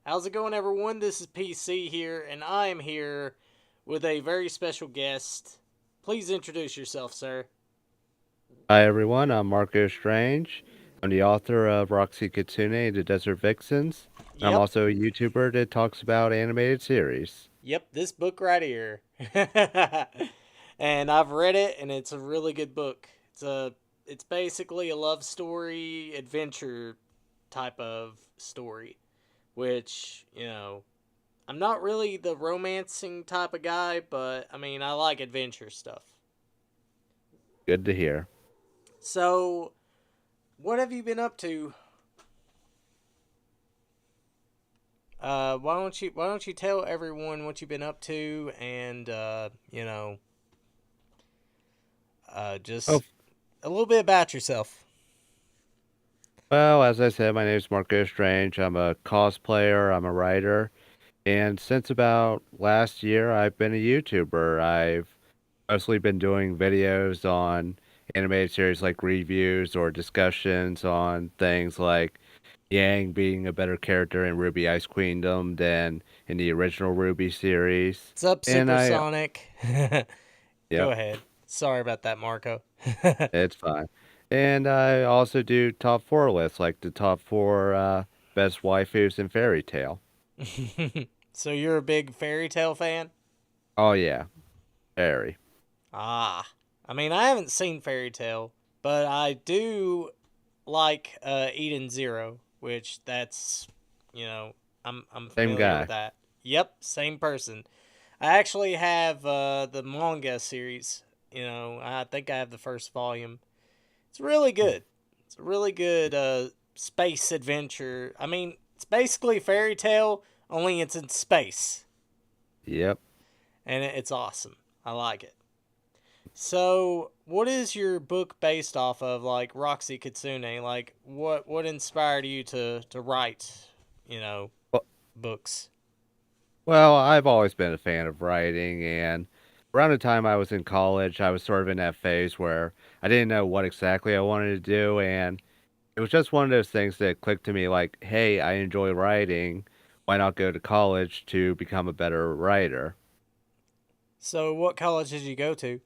How's it going, everyone? This is PC here, and I am here with a very special guest. Please introduce yourself, sir. Hi everyone, I'm Marco Strange. I'm the author of Roxy Kitsune and the Desert Vixens. And I'm Yep, also a YouTuber that talks about animated series. yep, this book right here. And I've read it, and it's a really good book. It's basically a love story, adventure type of story, which I'm not really the romancing type of guy, but I mean, I like adventure stuff. Good to hear. So, what have you been up to? Why don't you tell everyone what you've been up to and Oh, just a little bit about yourself. well, as I said, my name is Marco Strange. I'm a cosplayer, I'm a writer, and since about last year, I've been a YouTuber. I've mostly been doing videos on animated series like reviews or discussions on things like Yang being a better character in Ruby Ice Queendom than in the original Ruby series. What's up, And Supersonic? Go yep, ahead. Sorry about that, Marco. it's fine. And I also do top four lists, like the top four best waifus in Fairy Tale. So you're a big fairy tale fan? Oh yeah, Fairy. Ah, I mean, I haven't seen fairy tale, but I do like Eden Zero, which that's you know I'm Same familiar with guy. that. Yep, same person. I actually have the manga series. I think I have the first volume. It's really good. It's a really good space adventure. I mean, it's basically fairy tale, only it's in space, Yep. and it's awesome. I like it. So, what is your book based off of? Like Roxy Kitsune, like what inspired you to write, you know, Well, books? well, I've always been a fan of writing, and around the time I was in college, I was sort of in that phase where I didn't know what exactly I wanted to do, and it was just one of those things that clicked to me like, hey, I enjoy writing. Why not go to college to become a better writer? So, what college did you go to?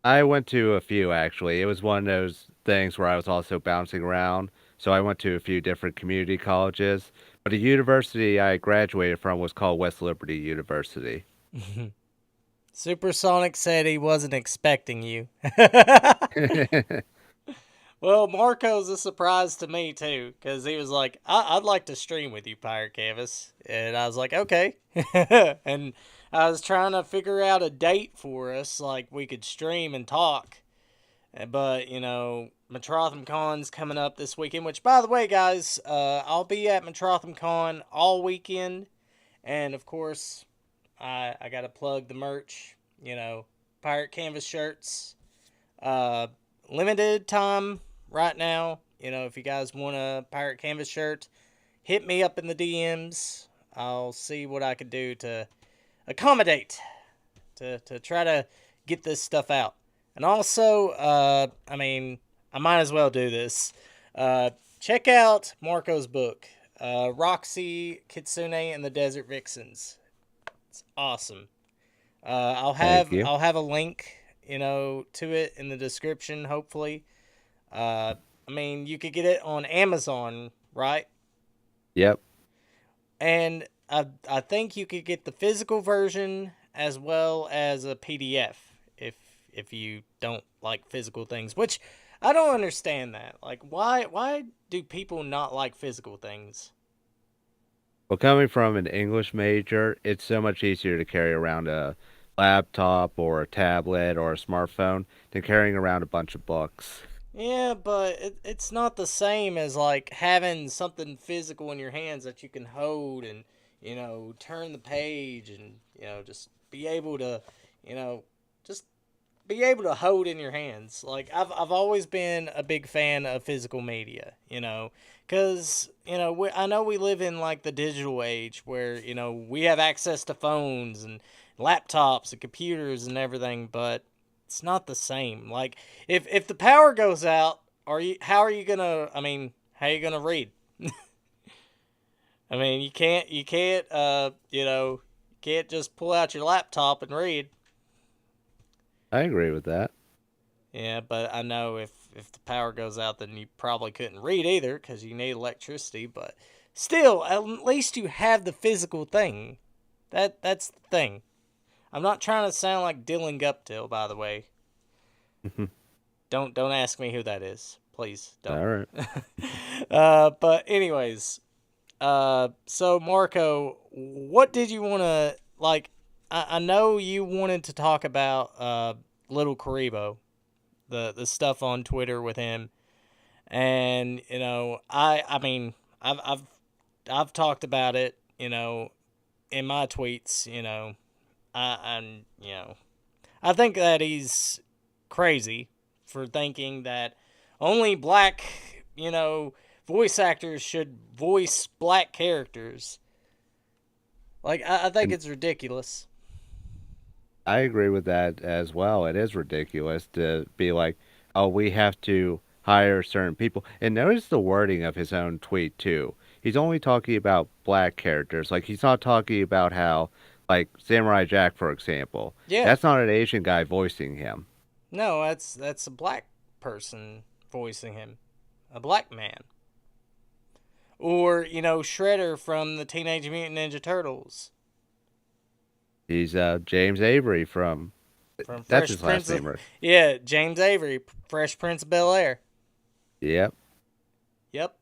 I went to a few actually. It was one of those things where I was also bouncing around. So I went to a few different community colleges. But the university I graduated from was called West Liberty University. Supersonic said he wasn't expecting you. Well, Marco's a surprise to me too, because he was like, I'd like to stream with you, Pirate Canvas," and I was like, "Okay." And I was trying to figure out a date for us, like we could stream and talk. But Metrotham Con's coming up this weekend. Which, by the way, guys, I'll be at Metrotham Con all weekend, and of course, I gotta plug the merch. Pirate Canvas shirts. Uh, Limited time right now. If you guys want a Pirate Canvas shirt, hit me up in the DMs. I'll see what I could do to accommodate to try to get this stuff out. And also, I mean, I might as well do this. Check out Marco's book, Roxy Kitsune and the Desert Vixens. It's awesome. I'll Thank have you. I'll have a link, to it in the description. Hopefully, I mean, you could get it on Amazon, right? Yep. And I think you could get the physical version as well as a PDF if you don't like physical things, which I don't understand that. Like why do people not like physical things? Well, coming from an English major, it's so much easier to carry around a laptop or a tablet or a smartphone than carrying around a bunch of books. Yeah, but it's not the same as like having something physical in your hands that you can hold and turn the page and just be able to you know just be able to hold in your hands. Like I've always been a big fan of physical media, because I know we live in like the digital age where we have access to phones and laptops and computers and everything, but it's not the same. Like if the power goes out, are you how are you gonna? I mean, how are you gonna read? I mean, you can't just pull out your laptop and read. I agree with that. Yeah, but I know if the power goes out, then you probably couldn't read either because you need electricity. But still, at least you have the physical thing. That's the thing. I'm not trying to sound like Dylan Guptill, by the way. Don't ask me who that is, please. Don't. All right. But anyways, so Marco, what did you want to like? I know you wanted to talk about Little Karibo, the stuff on Twitter with him, and I mean I've talked about it, in my tweets, I think that he's crazy for thinking that only black, you know, voice actors should voice black characters. Like, I think And it's ridiculous. I agree with that as well. It is ridiculous to be like, oh, we have to hire certain people. And notice the wording of his own tweet too. He's only talking about black characters. Like he's not talking about how, like Samurai Jack, for example. Yeah, That's not an Asian guy voicing him. no, that's a black person voicing him, a black man, or Shredder from the Teenage Mutant Ninja Turtles, He's James Avery from. from That's Fresh his last Prince of name, right? yeah, James Avery, Fresh Prince of Bel Air. Yep. Yep.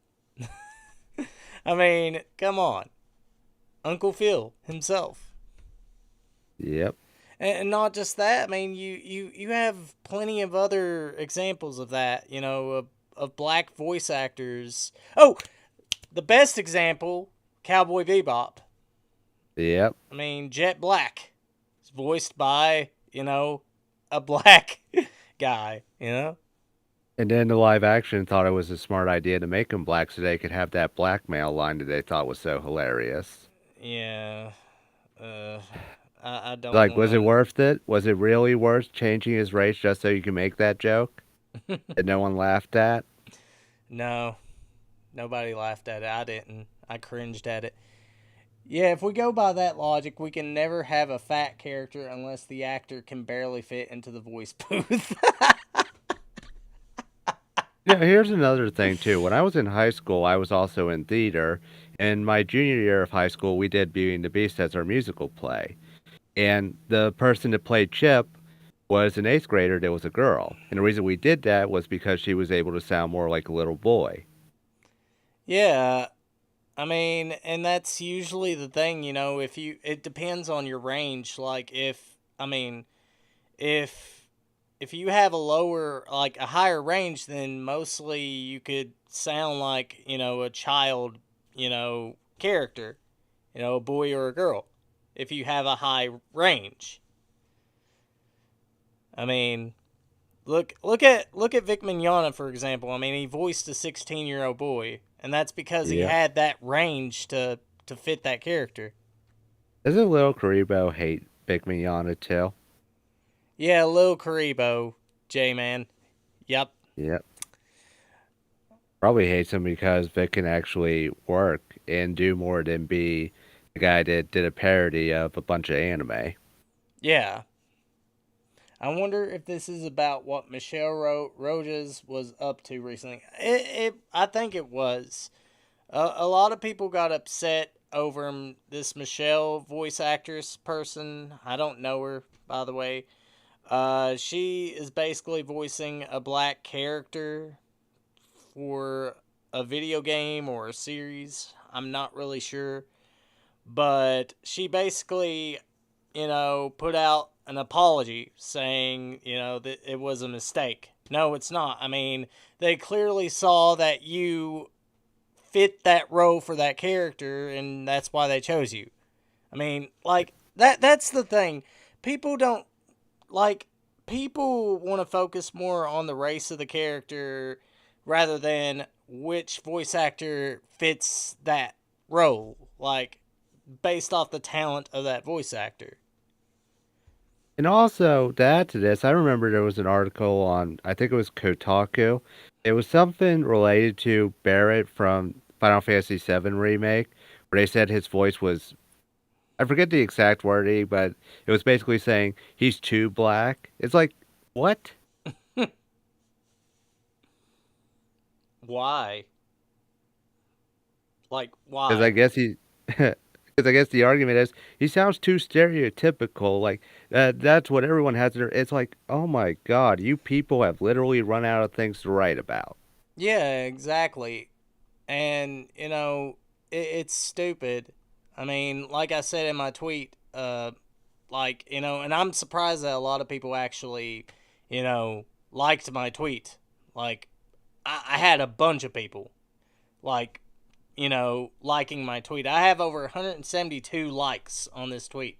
I mean, come on, Uncle Phil himself. Yep. And not just that. I mean, you have plenty of other examples of that. Of black voice actors. Oh, the best example, Cowboy Bebop. Yep. I mean, Jet Black is voiced by a black guy. And then the live action thought it was a smart idea to make him black so they could have that blackmail line that they thought was so hilarious. Yeah. Uh, I don't Like, was it want worth it? Was it really worth changing his race just so you can make that joke to. that no one laughed at? No, nobody laughed at it. I didn't. I cringed at it. Yeah, if we go by that logic, we can never have a fat character unless the actor can barely fit into the voice booth. Here's another thing too. When I was in high school, I was also in theater. In my junior year of high school, we did Beauty and the Beast as our musical play. And the person that played Chip was an eighth grader that was a girl. And the reason we did that was because she was able to sound more like a little boy. Yeah, I mean, and that's usually the thing, it depends on your range. Like if if you have a higher range, then mostly you could sound like, a child, character, a boy or a girl, if you have a high range. I mean, look at Vic Mignogna, for example. I mean, he voiced a 16-year-old boy, and that's because he Yep. had that range to fit that character. Doesn't Little Karibo hate Big Miana too? Yeah, Lil Karibo, J Man. Yep. Yep. Probably hates him because Vic can actually work and do more than be the guy that did a parody of a bunch of anime. Yeah. I wonder if this is about what Michelle Rojas was up to recently. I think it was. A lot of people got upset over this Michelle voice actress person. I don't know her, by the way. She is basically voicing a black character for a video game or a series. I'm not really sure. But she basically, put out an apology saying, that it was a mistake. No, it's not. I mean, they clearly saw that you fit that role for that character, and that's why they chose you. I mean, like, that's the thing. People don't like people want to focus more on the race of the character rather than which voice actor fits that role, like based off the talent of that voice actor. And also, to add to this, I remember there was an article on, I think it was Kotaku. It was something related to Barrett from Final Fantasy VII Remake, where they said his voice was, I forget the exact wording, but it was basically saying he's too black. It's like, what? Why? Like, Because I why? guess he, because I guess the argument is he sounds too stereotypical. Like that's what everyone has. It's like, oh my God, you people have literally run out of things to write about. Yeah, exactly. And, it's stupid. I mean, like I said in my tweet, and I'm surprised that a lot of people actually, liked my tweet. Like, I had a bunch of people, like, liking my tweet. I have over 172 likes on this tweet.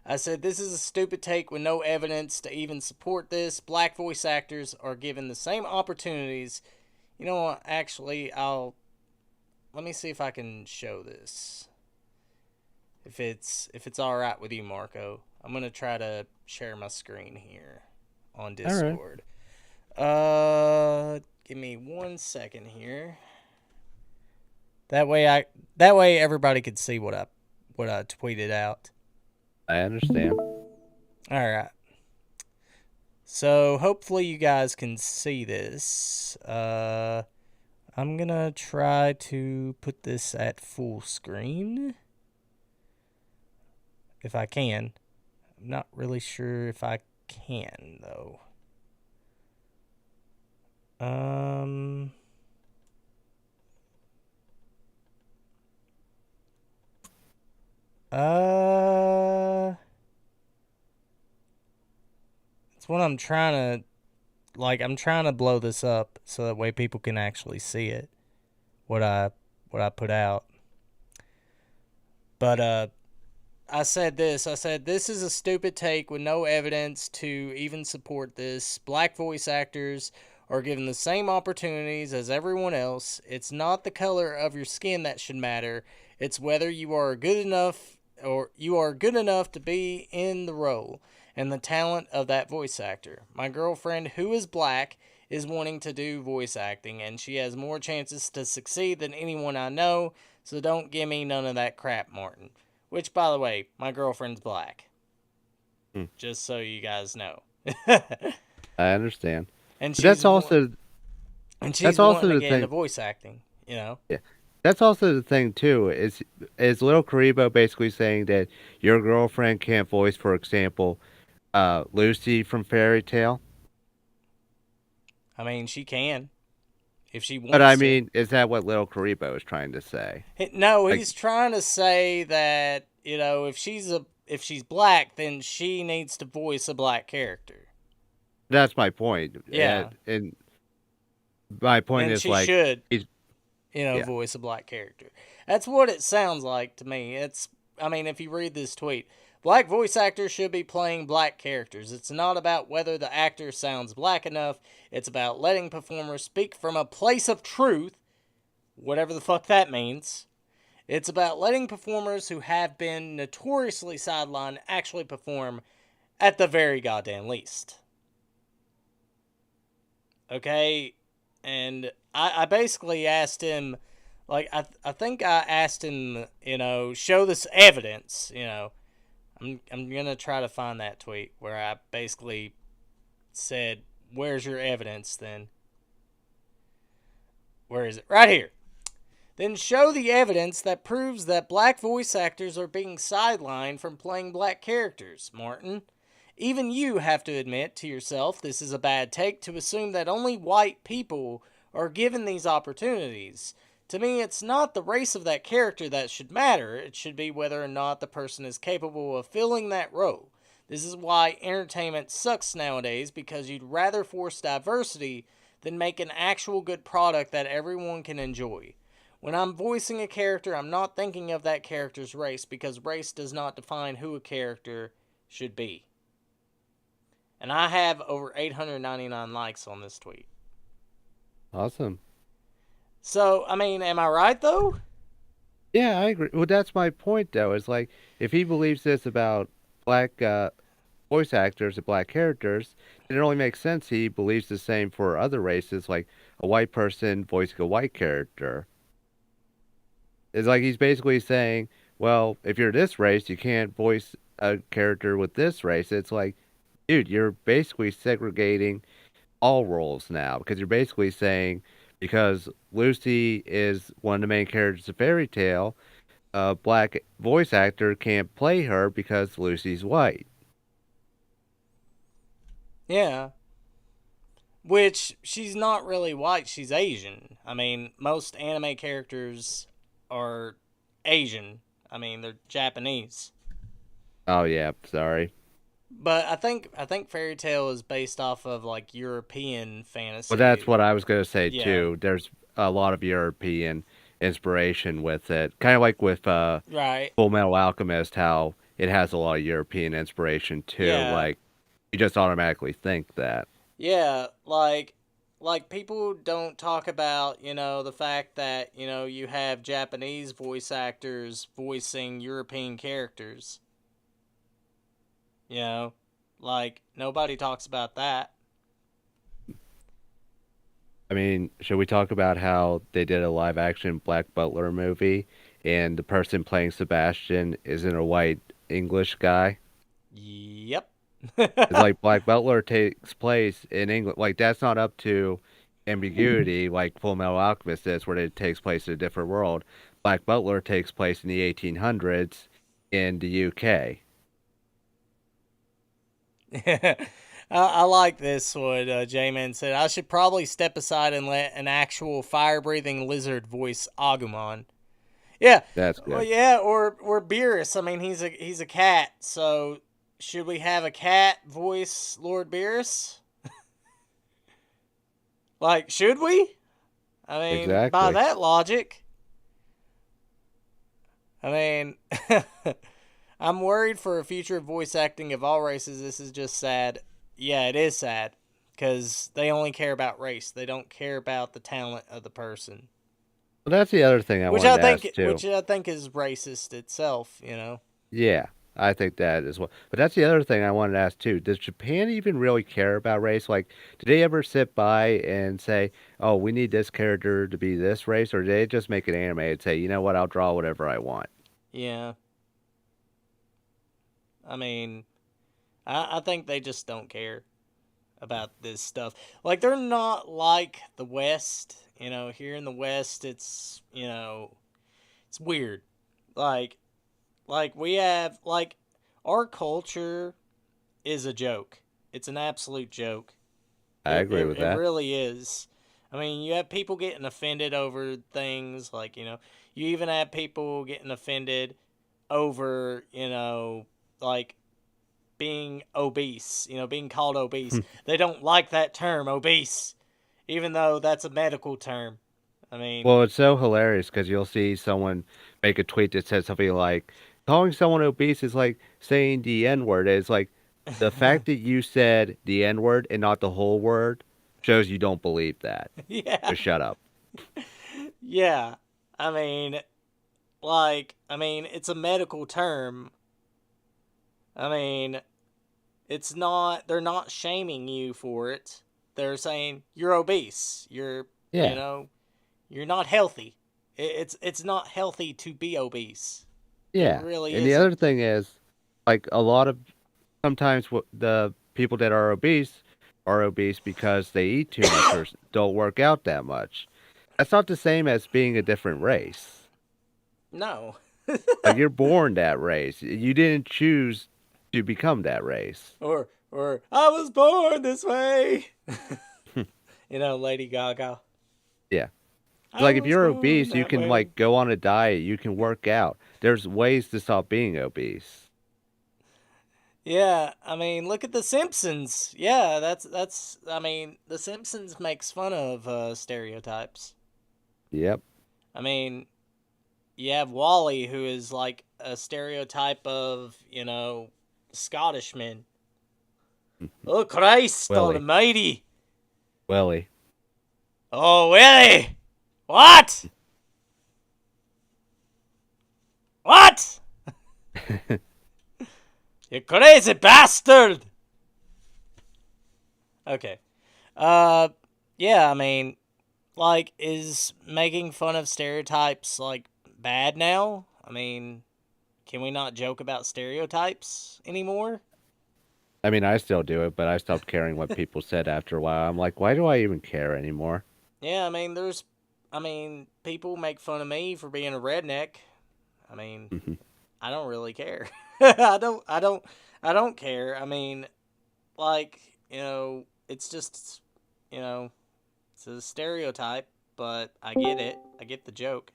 I said, this is a stupid take with no evidence to even support this. Black voice actors are given the same opportunities. You know what? Actually, let me see if I can show this. If it's all right with you, Marco, I'm gonna try to share my screen here on All right, Discord. Give me 1 second here. That way everybody could see what I tweeted out. I understand. All right. So hopefully you guys can see this. I'm gonna try to put this at full screen if I can. I'm not really sure if I can though. Um. Uh. That's what I'm trying to I'm trying to blow this up so that way people can actually see it. What I put out. But I said this is a stupid take with no evidence to even support this. Black voice actors are given the same opportunities as everyone else. It's not the color of your skin that should matter. It's whether you are good enough to be in the role and the talent of that voice actor. My girlfriend, who is black, is wanting to do voice acting, and she has more chances to succeed than anyone I know, so don't give me none of that crap, Martin. Which, by the way, my girlfriend's black. Hmm, Just so you guys know. I understand. and But that's she's wa- also and that's she's also wanting to the get into thing. voice acting. You know. Yeah, that's also the thing too. Is Little Karibo basically saying that your girlfriend can't voice, for example, Lucy from Fairy Tale? I mean, she can if she But I wants to. mean, is that what Little Karibo is trying to say? No, Like, he's trying to say that if she's black, then she needs to voice a black character. that's my point. Yeah, And my point and is she like, should he's yeah, voice a black character. That's what it sounds like to me. I mean, if you read this tweet, black voice actors should be playing black characters. It's not about whether the actor sounds black enough, it's about letting performers speak from a place of truth, whatever the fuck that means. It's about letting performers who have been notoriously sidelined actually perform at the very goddamn least. Okay? And I basically asked him, I think I asked him, show this evidence, I'm gonna try to find that tweet where I basically said, where's your evidence then? Where is it? Right here. Then show the evidence that proves that black voice actors are being sidelined from playing black characters, Martin. Even you have to admit to yourself this is a bad take to assume that only white people are given these opportunities. To me, it's not the race of that character that should matter. It should be whether or not the person is capable of filling that role. This is why entertainment sucks nowadays, because you'd rather force diversity than make an actual good product that everyone can enjoy. When I'm voicing a character, I'm not thinking of that character's race because race does not define who a character should be. And I have over 899 likes on this tweet. awesome. So, I mean, am I right though? Yeah, I agree. Well, that's my point though. Is like if he believes this about black voice actors and black characters, then it only makes sense he believes the same for other races, like a white person voicing a white character. It's like he's basically saying, well, if you're this race, you can't voice a character with this race. It's like, dude, you're basically segregating all roles now because you're basically saying because Lucy is one of the main characters of Fairy Tale, a black voice actor can't play her because Lucy's white. Yeah. Which she's not really white, she's Asian. I mean, most anime characters are Asian. I mean, they're Japanese. Oh yeah, sorry. But I think Fairy Tale is based off of like European Well, that's fantasy. what I was gonna say Yeah. too. There's a lot of European inspiration with it, kind of like with Right. Full Metal Alchemist, how it has a lot of European inspiration too. Yeah. Like you just automatically think that. Yeah, like people don't talk about, the fact that, you have Japanese voice actors voicing European characters. You know, like nobody talks about that. I mean, should we talk about how they did a live action Black Butler movie and the person playing Sebastian isn't a white English guy? Yep. It's like Black Butler takes place in England. Like that's not up to ambiguity like Full Metal Alchemist is, where it takes place in a different world. Black Butler takes place in the 1800s in the UK. I like this one. J-Man said, I should probably step aside and let an actual fire-breathing lizard voice Agumon. Yeah, That's well, good. yeah, or Beerus. I mean, he's a cat. So should we have a cat voice Lord Beerus? Like, should we? I mean, by Exactly. that logic, I mean, I'm worried for a future voice acting of all races. This is just sad. Yeah, it is sad because they only care about race. They don't care about the talent of the person, Well, that's the other thing I which wanted I to think ask too. which I think is racist itself. Yeah, I think that as well. But that's the other thing I wanted to ask too. Does Japan even really care about race? Like, do they ever sit by and say, "Oh, we need this character to be this race," or do they just make an anime and say, "You know what? I'll draw whatever I want." Yeah, I mean, I think they just don't care about this stuff. Like they're not like the West. Here in the West, it's weird. Like we have our culture is a joke. It's an absolute joke. I It agree it, with it that. really is. I mean, you have people getting offended over things like, you even have people getting offended over, like being obese, being called obese. They don't like that term, obese, even though that's a medical term. I mean, Well, it's so hilarious because you'll see someone make a tweet that says something like, "Calling someone obese is like saying the N word." It's like the fact that you said the N word and not the whole word shows you don't believe that. yeah, So shut up. yeah. I mean, it's a medical term. I mean, it's not, they're not shaming you for it. They're saying you're obese. You Yeah. know, you're not healthy. It's not healthy to be obese. It Yeah. really And the other isn't. thing is, like a lot of sometimes what the people that are obese because they eat too much or don't work out that much. That's not the same as being a different race. No. Like you're born that race. You didn't choose to become that race. or I was born this way. Lady Gaga. Yeah. I Like if was you're born obese, you that can way. like go on a diet, you can work out. There's ways to stop being obese. Yeah, I mean, look at The Simpsons. Yeah, that's. I mean, The Simpsons makes fun of stereotypes. Yep. I mean, you have Wally, who is like a stereotype of Scottish men. Oh Christ Willie. Almighty! Willie. Oh Willie! What? What? You crazy bastard! Okay. Uh, yeah. I mean, like, is making fun of stereotypes like bad now? I mean, can we not joke about stereotypes anymore? I mean, I still do it, but I stopped caring what people said after a while. I'm like, why do I even care anymore? Yeah, I mean, people make fun of me for being a redneck. I mean, I don't really care. I don't care. I mean, like, it's just, you know, it's a stereotype, but I get it. I get the joke.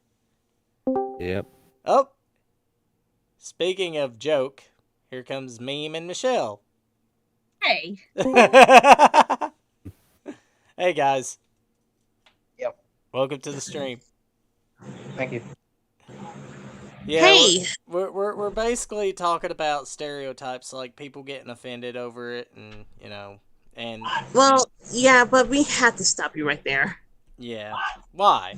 Yep. Oh, speaking of joke, here comes Meme and Michelle. Hey. Hey guys, Yep. welcome to the stream. Thank you. Yeah, Hey. we're basically talking about stereotypes, like people getting offended over it, and and Well, yeah, but we had to stop you right there. yeah, why?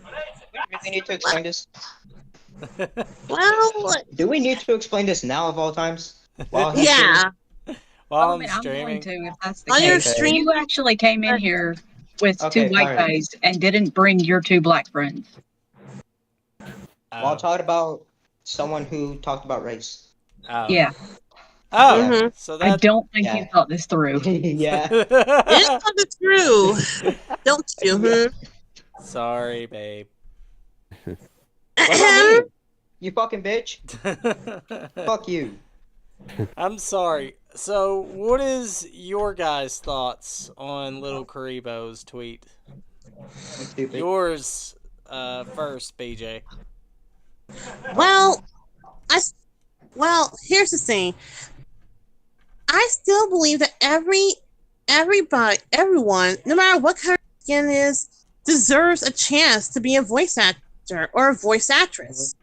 Do we really need to explain this? Well, Do we need to explain this now of all times? While he's yeah. While I I'm mean, I'm going streaming, to if that's the On your case. stream, You actually came in here with Okay, two white alright. guys and didn't bring your two black friends. While talking about someone who talked about race. oh, Yeah, oh, Mhm. so I that don't think you Yeah. thought this through. Yeah. It's coming through. Don't you? Yeah. Sorry, babe. What about me? You fucking bitch. Fuck you. I'm sorry. So, what is your guys' thoughts on Little Karibo's tweet? I'm stupid. Yours first, BJ. Well, here's the thing. I still believe that everyone, no matter what color skin is, deserves a chance to be a voice actor or a voice actress.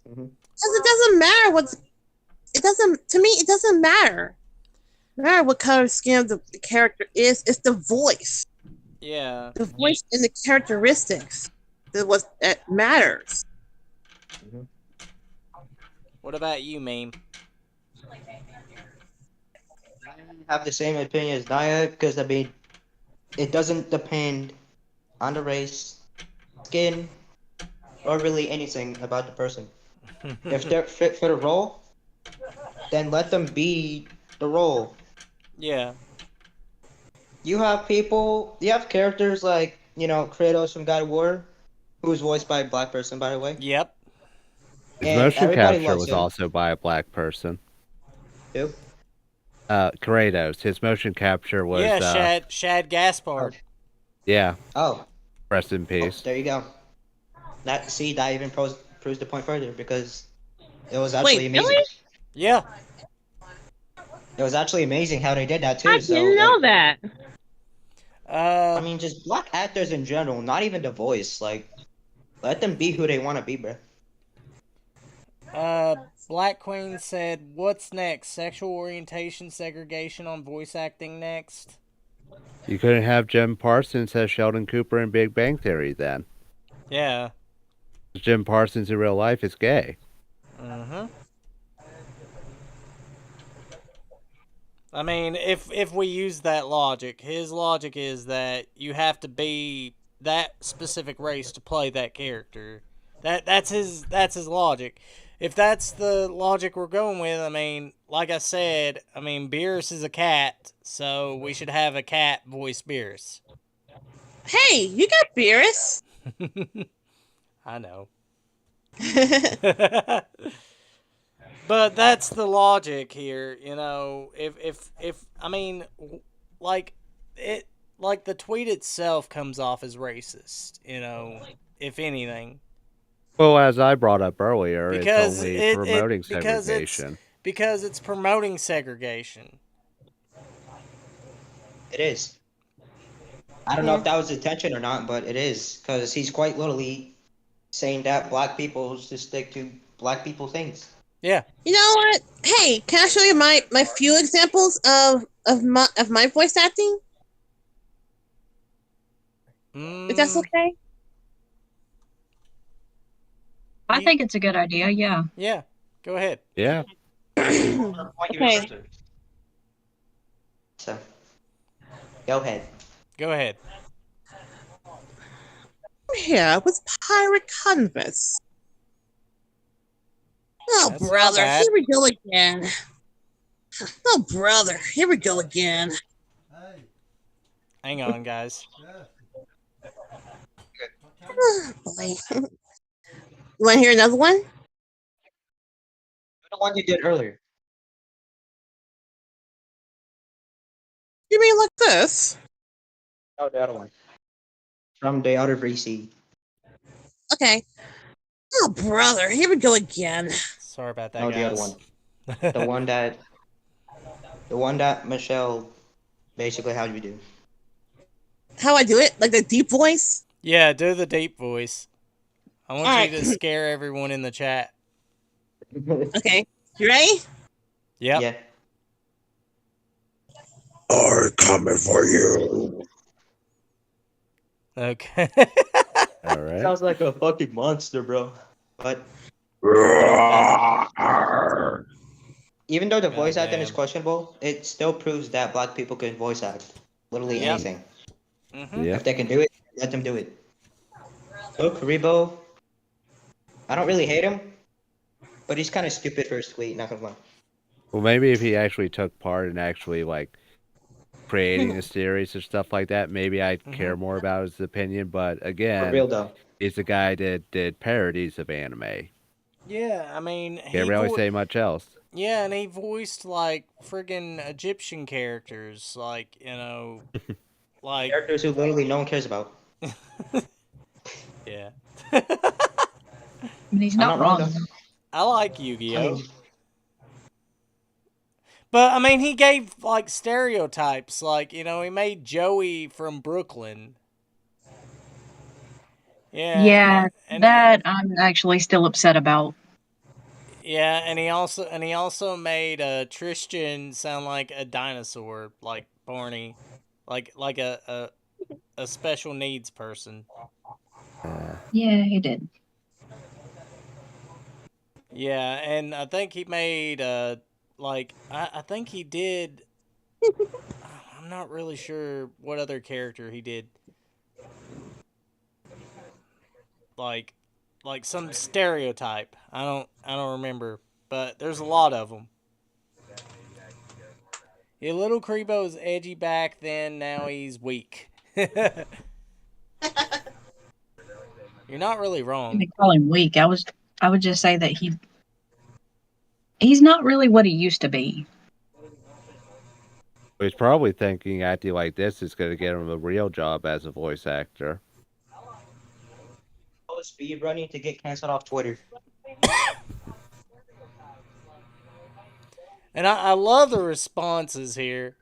Mhm. Because it doesn't matter to me, it doesn't matter. No matter what color skin the character is, it's the voice. Yeah. The voice and the characteristics that matters. What about you, Meme? I have the same opinion as Naya because I mean, it doesn't depend on the race, skin, or really anything about the person. If they're fit for the role, then let them be the role. Yeah. You have characters like, Kratos from God of War, who was voiced by a black person, by the way. Yep. His And motion everybody capture loves was him. also by a black person. Who? Kratos. His motion capture was Yeah, Shad Gaspard. yeah. Oh, Rest in oh, peace. there you go. That even proves the point further because it was actually Wait, amazing. really? Yeah. It was actually amazing how they did that too. I didn't know that. I mean, just black actors in general, not even the voice. Like, let them be who they want to be, bro. Black Queen said, "What's next? Sexual orientation segregation on voice acting next?" You couldn't have Jim Parsons as Sheldon Cooper in Big Bang Theory then. Yeah. Jim Parsons in real life is gay. Mm-hmm. I mean, if we use that logic, his logic is that you have to be that specific race to play that character. That's his logic. If that's the logic we're going with, I mean, like I said, I mean, Beerus is a cat, so we should have a cat voice Beerus. Hey, you got Beerus. I know. But that's the logic here, if I mean, like the tweet itself comes off as racist, if anything. Well, as I brought up earlier, Because it's only promoting because segregation. it's promoting segregation. It is. I don't know if that was intention or not, but it is because he's quite literally saying that black people should stick to black people things. Yeah. You know what? Hey, can I show you my few examples of my voice acting? If that's okay. I think it's a good idea, yeah. Yeah. Go ahead. Yeah. Okay. So, go ahead. Go ahead. here with pirate canvas. Oh, That's not brother, bad. here we go again. Oh, brother, here we go again. Hang on, guys. Oh, boy. You want to hear another one? The one you did earlier. You mean like this? No, the other one. From the other VC. Okay. Oh, brother, here we go again. Sorry about that, No, the other guys. one. The one that Michelle basically how you do. How I do it? Like the deep voice? Yeah, do the deep voice. I want Alright. you to scare everyone in the chat. Okay. You ready? Yep. Yeah. I'm coming for you. Okay. All right. Sounds like a fucking monster, bro. But even though the voice acting is Goddamn. questionable, it still proves that black people can voice act literally Yep. anything. Mm-hmm. Yeah. If they can do it, let them do it. Look, Rebo, I don't really hate him, but he's kind of stupid for his tweet, not gonna lie. Well, maybe if he actually took part in actually like creating a series or stuff like that, maybe I'd care more about his opinion. But For again, real though. he's the guy that did parodies of anime. Yeah, I mean, Can't really say much else. yeah, and he voiced like friggin' Egyptian characters, like like Characters who literally no one cares about. yeah. And he's I'm not not wrong, wrong. though. I like Yu-Gi-Oh. I mean, But I mean, he gave like stereotypes, like he made Joey from Brooklyn. Yeah. Yeah, and that I'm actually still upset about. yeah, and he also made Tristan sound like a dinosaur, like Barney, like a special needs person. Yeah, he did. Yeah, and I think he made like I think he did. I'm not really sure what other character he did. Like some stereotype. I don't remember, but there's a lot of them. Yeah, Little Creebo was edgy back then. Now he's weak. You're not really I wrong. didn't call him weak. I would just say that he's not really what he used to be. He's probably thinking acting like this is going to get him a real job as a voice actor. speed running to get canceled off Twitter. And I love the responses here.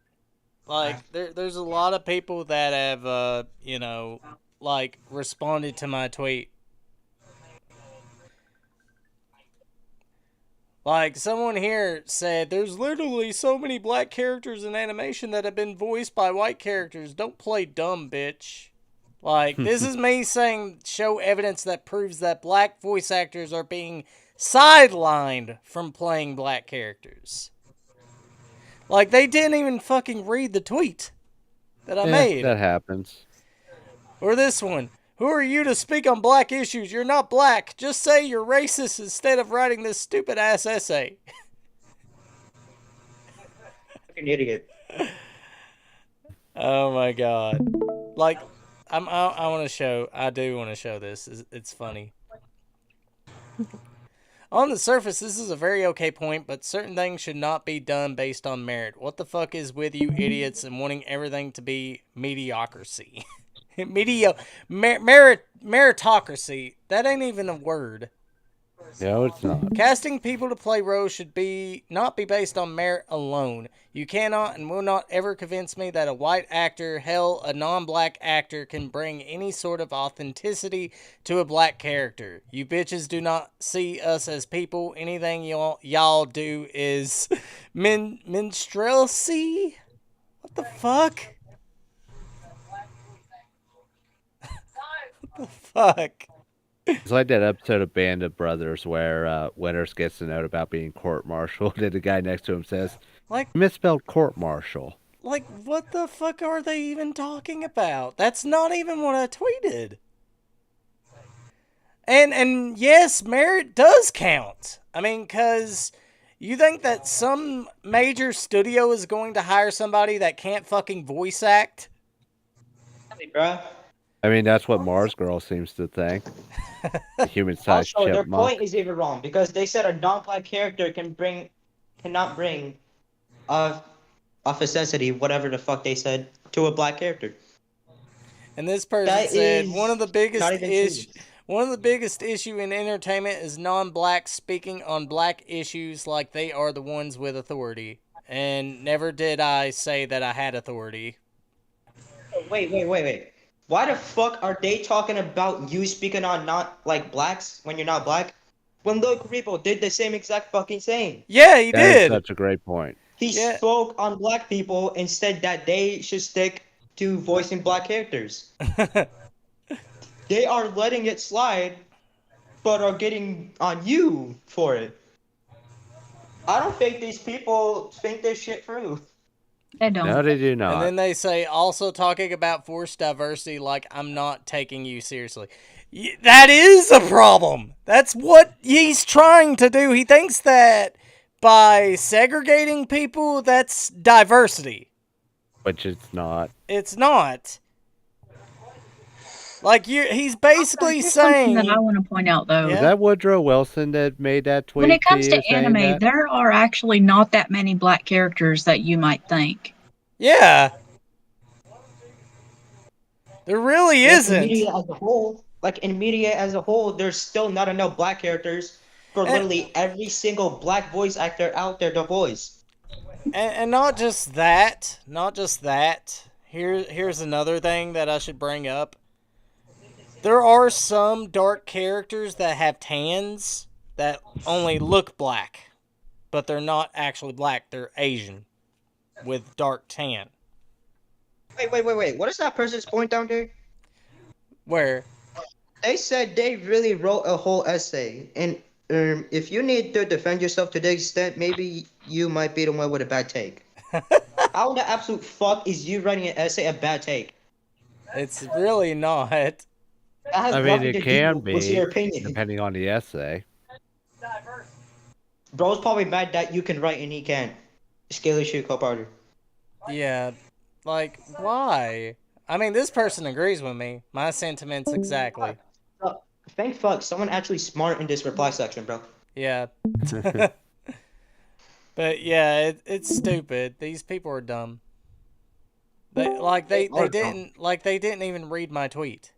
Like there's a lot of people that have like responded to my tweet. Like someone here said, there's literally so many black characters in animation that have been voiced by white characters. Don't play dumb, bitch. Like this is me saying show evidence that proves that black voice actors are being sidelined from playing black characters. Like they didn't even fucking read the tweet that I made. That happens. Or this one. Who are you to speak on black issues? You're not black. Just say you're racist instead of writing this stupid ass essay. Fucking idiot. Oh my god. Like, I want to show. I do want to show this. It's funny. On the surface, this is a very okay point, but certain things should not be done based on merit. What the fuck is with you idiots and wanting everything to be mediocrity? Meritocracy. That ain't even a word. No, it's not. Casting people to play roles should not be based on merit alone. You cannot and will not ever convince me that a white actor, hell, a non-black actor, can bring any sort of authenticity to a black character. You bitches do not see us as people. Anything y'all do is minstrelsy? What the fuck? What the fuck? It's like that episode of Band of Brothers where Winters gets a note about being court-martialed, and the guy next to him says, Like, misspelled court-martial. Like, what the fuck are they even talking about? That's not even what I tweeted. And yes, merit does count. I mean, because you think that some major studio is going to hire somebody that can't fucking voice act? Hey, bruh. I mean, that's what Mars Girl seems to think. The human-sized Also, their point chipmunk. is even wrong because they said a non-black character cannot bring of authenticity, whatever the fuck they said, to a black character. And this person That said is not even true. one of the biggest issue in entertainment is non-blacks speaking on black issues like they are the ones with authority. And never did I say that I had authority. Wait. Why the fuck are they talking about you speaking on not like blacks when you're not black? When Lil Karibo did the same exact fucking thing. Yeah, he That is did. such a great point. He Yeah. spoke on black people and said that they should stick to voicing black characters. They are letting it slide, but are getting on you for it. I don't think these people think this shit through. They don't. No, they do And not. then they say, also talking about forced diversity, like, I'm not taking you seriously. That is a problem. That's what he's trying to do. He thinks that by segregating people, that's diversity. Which it's not. It's not. Like, he's basically Here's something saying... that I want to point out, though. Yeah. Is that Woodrow Wilson that made that tweet When it comes to to you saying anime, that? there are actually not that many black characters that you might think. Yeah. There really isn't. In media as a whole, there's still not enough black characters for literally every single black voice actor out there to voice. And not just that. Here's another thing that I should bring up. There are some dark characters that have tans that only look black, but they're not actually black. They're Asian with dark tan. Wait. What is that person's point down there? Where? They said they really wrote a whole essay, and if you need to defend yourself to the extent, maybe you might be the one with a bad take. How the absolute fuck is you writing an essay a bad take? It's really not. That has I mean, nothing it to can do be, with your opinion. depending on the essay. Bro's probably mad that you can write and he can't. Scaly should go harder. Yeah. Like, why? I mean, this person agrees with me. My sentiments exactly. Thank fuck, someone actually smart in this reply section, bro. Yeah. But yeah, it's stupid. These people are dumb. They didn't even read my tweet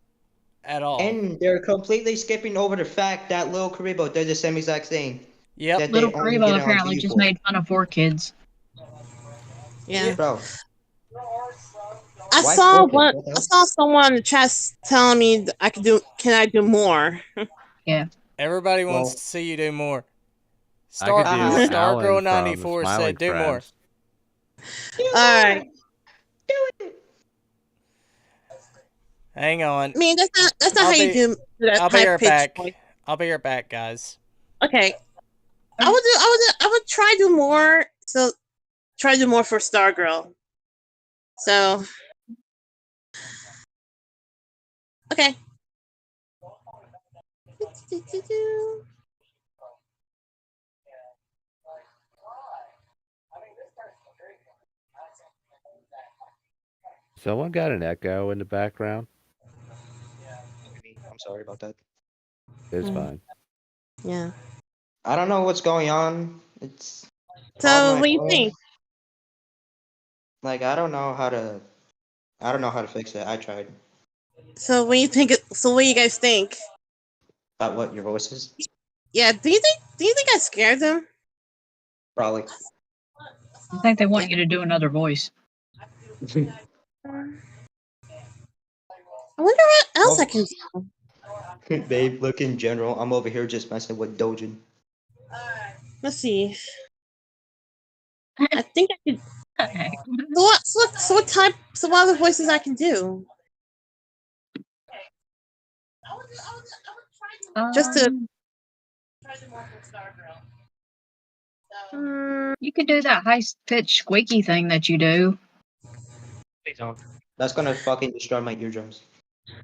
at all. And they're completely skipping over the fact that Lil Karibo did the same exact thing. Yep. That they Little only get Karibo on apparently to just for. made fun of 4 kids. Yeah. Bro, I Why saw focus? one. What the I hell? saw someone in the chat telling me that I could do. Can I do more? Everybody wants Well, to see you do more. I could do Alan from Stargirl94 Smiling said, "Do more." Friends. All right. Hang on. I mean, that's not I'll how you be- do that I'll be high right pitched back. voice. I'll be right back, guys. Okay. I would try to do more. So try to do more for Stargirl. So okay. Someone got an echo in the background. I'm sorry about that. It's Mm. fine. Yeah. I don't know what's going on. It's So on my what do you phone. think? Like I don't know how to fix it. I tried. So what do you think? So what do you guys think? About what your voice is? Yeah. Do you think I scared them? Probably. I think they want you to do another voice. I wonder what else I can do. Babe, look in general. I'm over here just messing with Dojin. Let's see. I think I could. Okay. So what type? So what other voices I can do? Just to. You could do that high-pitched squeaky thing that you do. Please don't. That's gonna fucking destroy my eardrums. You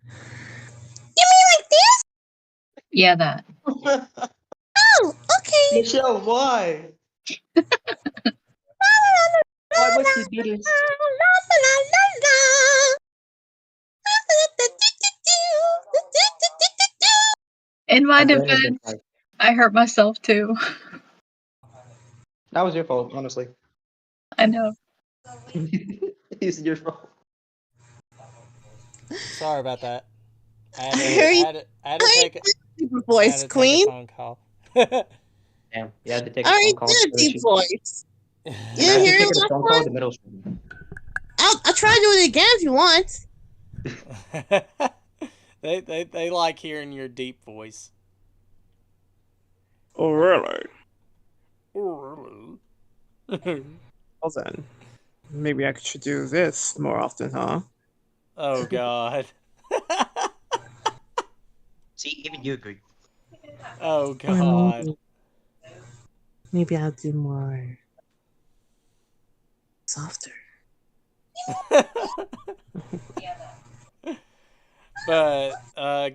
mean like this? Yeah, that. Oh, okay. Michelle, why? Why must you do this? In my I've done it defense, before. I hurt myself too. That was your fault, honestly. I know. It's your fault. Sorry about that. I had I to, hear you. I had to take it. Deep I had voice, to take a Queen. phone call. Damn, you had to take I a already phone call. did a deep voice. You I didn't had to hear take it a last phone call in one? the middle school. I'll try to do it again if you want. they like hearing your deep voice. Oh, really? Oh, Well then, maybe I should do this more often, huh? God. See, even you agree. Oh God. Maybe I'll do more softer. But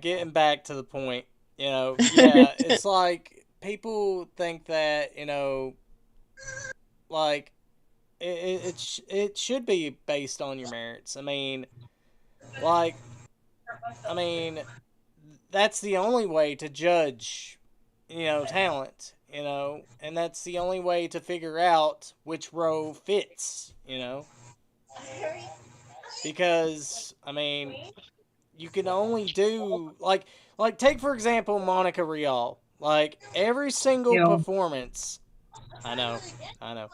getting back to the point, yeah, it's like people think that like it should be based on your merits. Like, I mean, that's the only way to judge, talent, and that's the only way to figure out which row fits. Because you can only do like take for example Monica Rial. Like every single Yeah. performance, I know, I know.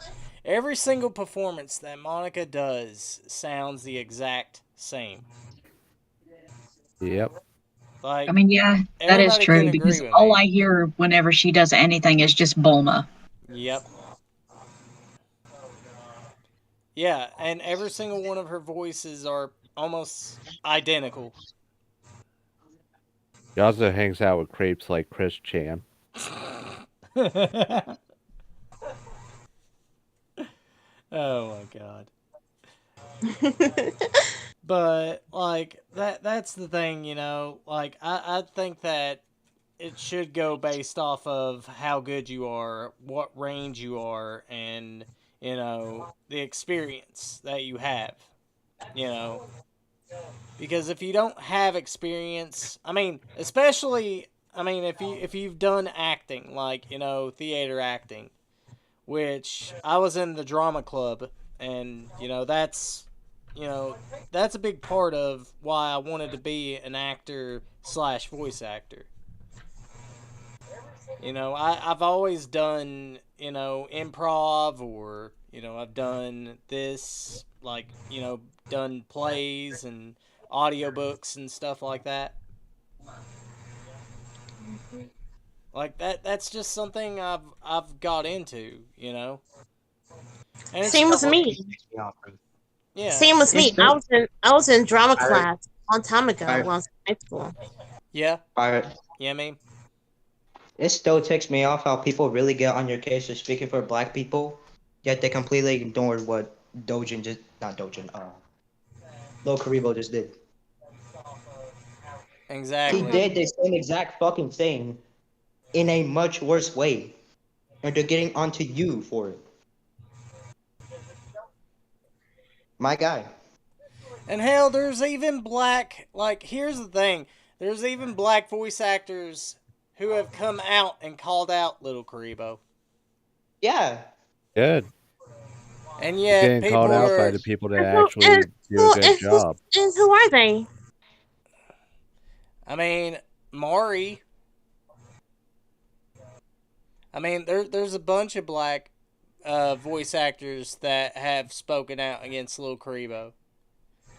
Every single performance that Monica does sounds the exact same. Yep. I Like mean, yeah, that is everybody can true agree because with all me. I hear whenever she does anything is just Bulma. Yep. Yeah, and every single one of her voices are almost identical. He also hangs out with creeps like Chris Chan. Oh my god. But like that's the thing, like I think that it should go based off of how good you are, what range you are, and the experience that you have. You know, because if you don't have experience, especially if you've done acting, like theater acting, which I was in the drama club, and you know that's a big part of why I wanted to be an actor slash voice actor. I've always done, improv, or, I've done this, like, done plays and audiobooks and stuff like that. Like that's just something I've got into. And it's Same with me. yeah, Same with It's me. still I was in drama Pirate, class a long time ago when pirate, I was in high school. yeah, pirate. yeah, I mean, It still ticks me off how people really get on your case for speaking for black people, yet they completely ignored what not Dojin, Lil Karibo just did. He exactly. did the same exact fucking thing in a much worse way, and they're getting onto you for it. My guy. And hell, there's even black. Like, here's the thing: there's even black voice actors who have come out and called out Little Karibo. Yeah. Good. And He's yet getting called people out by are. the people that And who and actually do a good job. who are they? Mari. There's a bunch of black voice actors that have spoken out against Lil Karibo.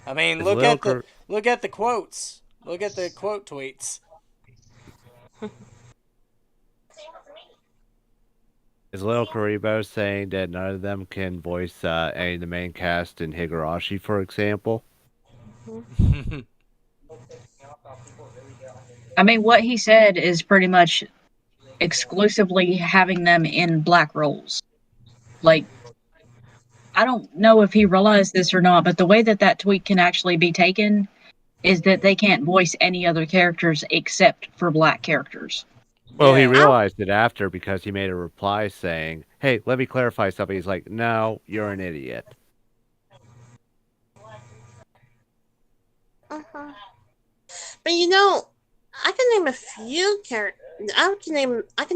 Is Look Lil at Car- the quotes. Look at the quote tweets. is Lil Karibo saying that none of them can voice any of the main cast in Higurashi, for example? I mean, what he said is pretty much exclusively having them in black roles. Like, I don't know if he realized this or not, but the way that tweet can actually be taken is that they can't voice any other characters except for black characters. Well, he Yeah. realized it after because he made a reply saying, "Hey, let me clarify something." He's like, "No, you're an idiot." Uh-huh. But you know, I can name a few characters. I can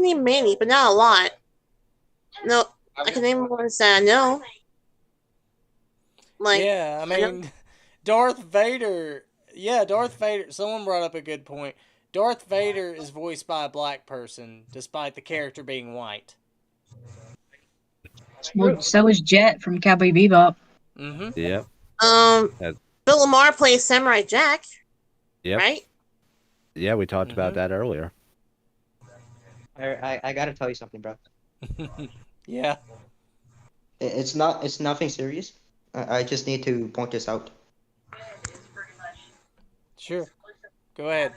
name many, but not a lot. No, I can name ones that I know. Like, Yeah, I I know- mean, Darth Vader. Yeah, Darth Vader. Someone brought up a good point. Darth Vader is voiced by a black person, despite the character being white. Well, so is Jet from Cowboy Bebop. Mm-hmm. Yep. um, Bill Lamar plays Samurai Jack, Yep. right? Yeah, we talked about Mhm. that earlier. I gotta tell you something, bro. Yeah. It's nothing serious. I just need to point this out. Sure. Go ahead.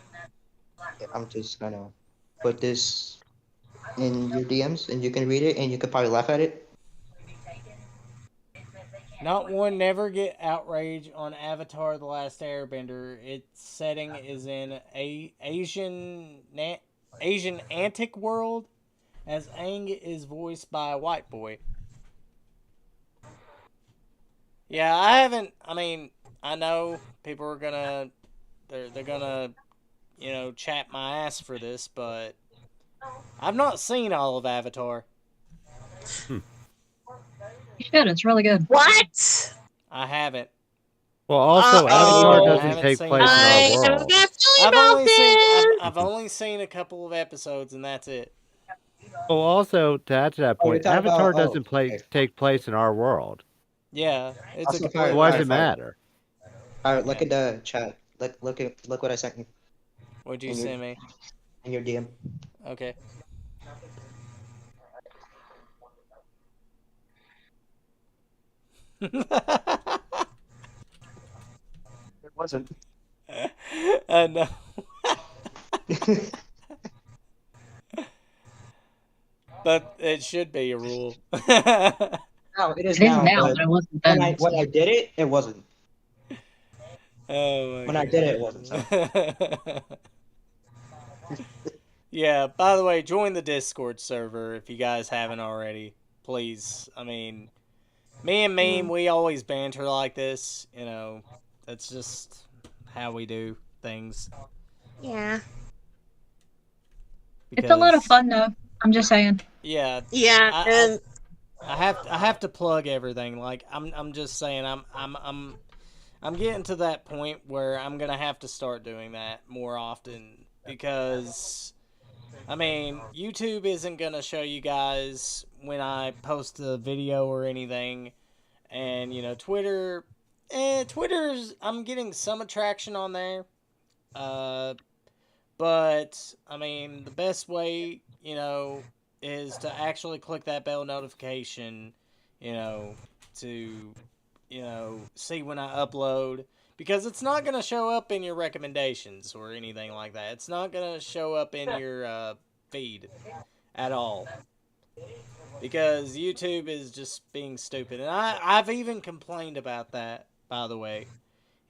I'm just gonna put this in your DMs, and you can read it, and you can probably laugh at it. Not one never get outrage on Avatar: The Last Airbender. Its setting is in a Asian antique world, as Aang is voiced by a white boy. Yeah, I haven't. I mean, I know people are gonna they're gonna chat my ass for this, but I've not seen all of Avatar. You should. It's really good. What? I haven't. Well, also, Uh-oh. Avatar I doesn't haven't take seen place in all our I of it. have a world. bad feeling I've about only seen this. I've only seen a couple of episodes, and that's it. Well, also, to add to that Oh, you're point, talking Avatar about doesn't okay. take place in our world. Yeah, it's a Also, So completely why does it different. matter? All right, look Yeah. at the chat. Look what I sent you What'd you in your send me? DM. Okay. It wasn't. I know. But it should be a rule. No, it is It is now, now, but but it wasn't then. when I did it, it wasn't. Oh my When I did it, it wasn't. So. god. Yeah, by the way, join the Discord server if you guys haven't already. Please. I mean, me and Meme, we always banter like this. That's just how we do things. Yeah. It's a lot of Because, fun, though. I'm just saying. yeah, Yeah, I, and I have to plug everything. Like I'm just saying I'm getting to that point where I'm gonna have to start doing that more often because I mean YouTube isn't gonna show you guys when I post a video or anything, and Twitter's I'm getting some attraction on there, but I mean the best way is to actually click that bell notification, you know, to see when I upload because it's not going to show up in your recommendations or anything like that. It's not going to show up in your feed at all because YouTube is just being stupid. And I've even complained about that, by the way.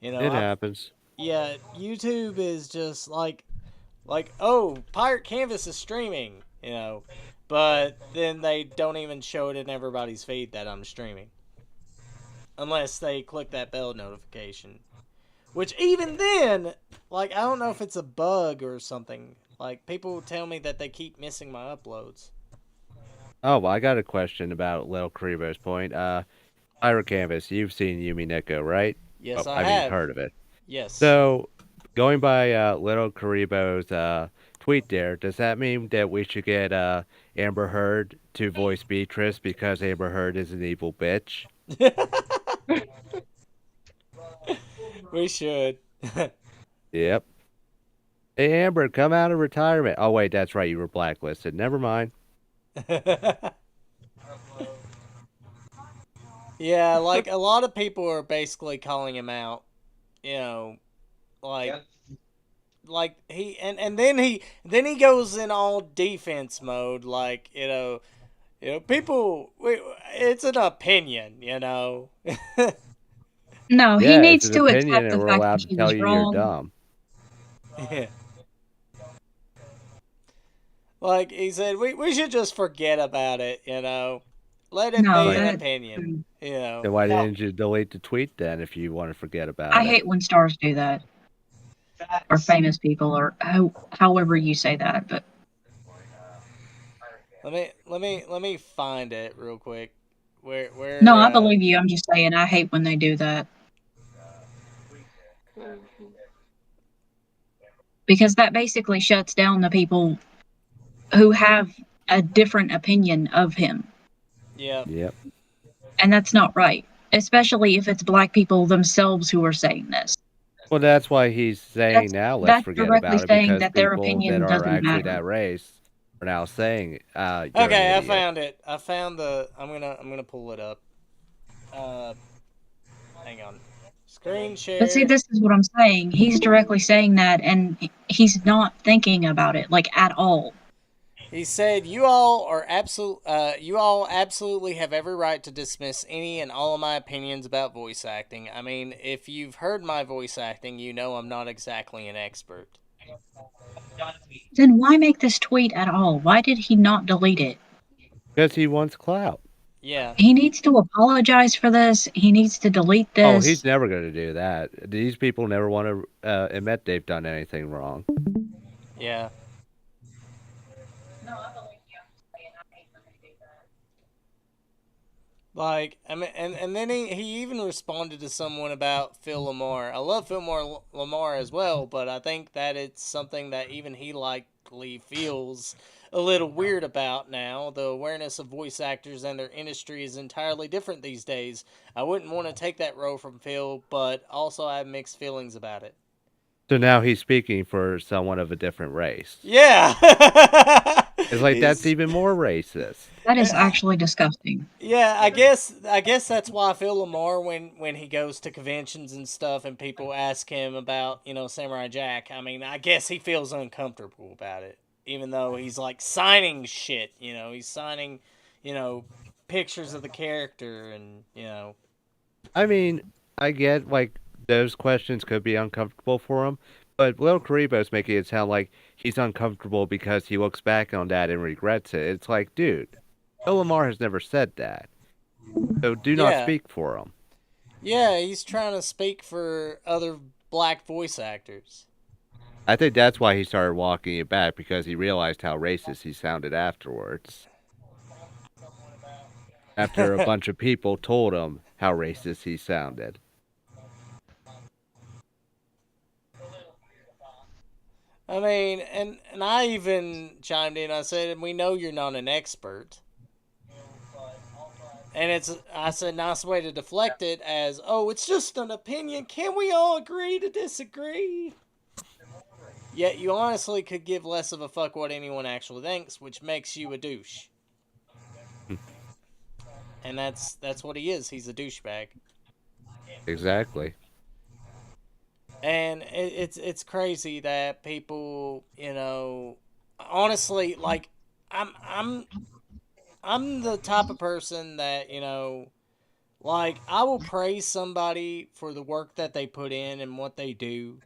It happens. Yeah, YouTube is just oh, Pirate Canvas is streaming, but then they don't even show it in everybody's feed that I'm streaming. Unless they click that bell notification. Which even then, I don't know if it's a bug or something. People tell me that they keep missing my uploads. Oh, well, I got a question about Little Karibo's point. Pirate Canvas, you've seen Yumi Neko, right? Yes, Oh, I I mean, have. heard of it. Yes. So, going by Little Karibo's tweet there, does that mean that we should get Amber Heard to voice Beatrice because Amber Heard is an evil bitch? We should. Yep. Hey, Amber, come out of retirement. Oh, wait, that's right. You were blacklisted. Never mind. Yeah, a lot of people are basically calling him out. Like Yeah. he and then he goes in all defense mode people it's an opinion. No, he Yeah, it's needs an to opinion, accept and the we're fact that allowed to he tell was you you're wrong. dumb. Yeah. Like he said, we should just forget about it, you know. Let it No, be an Like, that opinion, you know. then why didn't you delete the tweet then if you want to forget I about it? hate when stars do that, or famous people, or however you say that. But Let me find it real quick. no, Where I believe you. I'm just saying I hate when they do that because that basically shuts down the people who have a different opinion of him, yeah. Yep. and that's not right. Especially if it's black people themselves who are saying this. Well, that's why he's saying That's now let's that's forget directly about it saying because that their people that opinion are doesn't actually matter. that race are now saying you're an Okay, I idiot. found it. I found the. I'm gonna pull it up. Uh, hang on. Screen But see, share. this is what I'm saying. He's directly saying that, and he's not thinking about it like at all. He said, "You all are absolute. You all absolutely have every right to dismiss any and all of my opinions about voice acting. I mean, if you've heard my voice acting, you know I'm not exactly an expert." Then why make this tweet at all? Why did he not delete it? Because he wants clout. Yeah. He needs to apologize for this. He needs to delete Oh, he's this. never going to do that. These people never want to admit they've done anything wrong. Yeah. Like, I mean, and then he even responded to someone about Phil Lamar. I love Lamar as well, but I think that it's something that even he likely feels a little weird about now. The awareness of voice actors and their industry is entirely different these days. I wouldn't want to take that role from Phil, but also I have mixed feelings about it. So now he's speaking for someone of a different race. Yeah. It's like that's He's even more racist. That is I, actually disgusting. Yeah, I guess that's why Phil Lamar when he goes to conventions and stuff and people ask him about, Samurai Jack, I mean, I guess he feels uncomfortable about it. Even though he's like signing shit, he's signing, you know, pictures of the character and. I mean, I get like those questions could be uncomfortable for him, but Lil Karibo's making it sound like he's uncomfortable because he looks back on that and regrets it. It's like, dude, Phil Lamar has never said that. So do not Yeah. speak for him. Yeah, he's trying to speak for other black voice actors. I think that's why he started walking it back because he realized how racist he sounded afterwards. After a bunch of people told him how racist he sounded. I mean, and I even chimed in. I said, "We know you're not an expert." And I said, nice way to deflect it as, oh, it's just an opinion. Can we all agree to disagree? Yet you honestly could give less of a fuck what anyone actually thinks, which makes you a douche. And that's what he is. He's a douchebag. Exactly. And it's crazy that people, honestly, like, I'm I'm the type of person that, like, I will praise somebody for the work that they put in and what they do.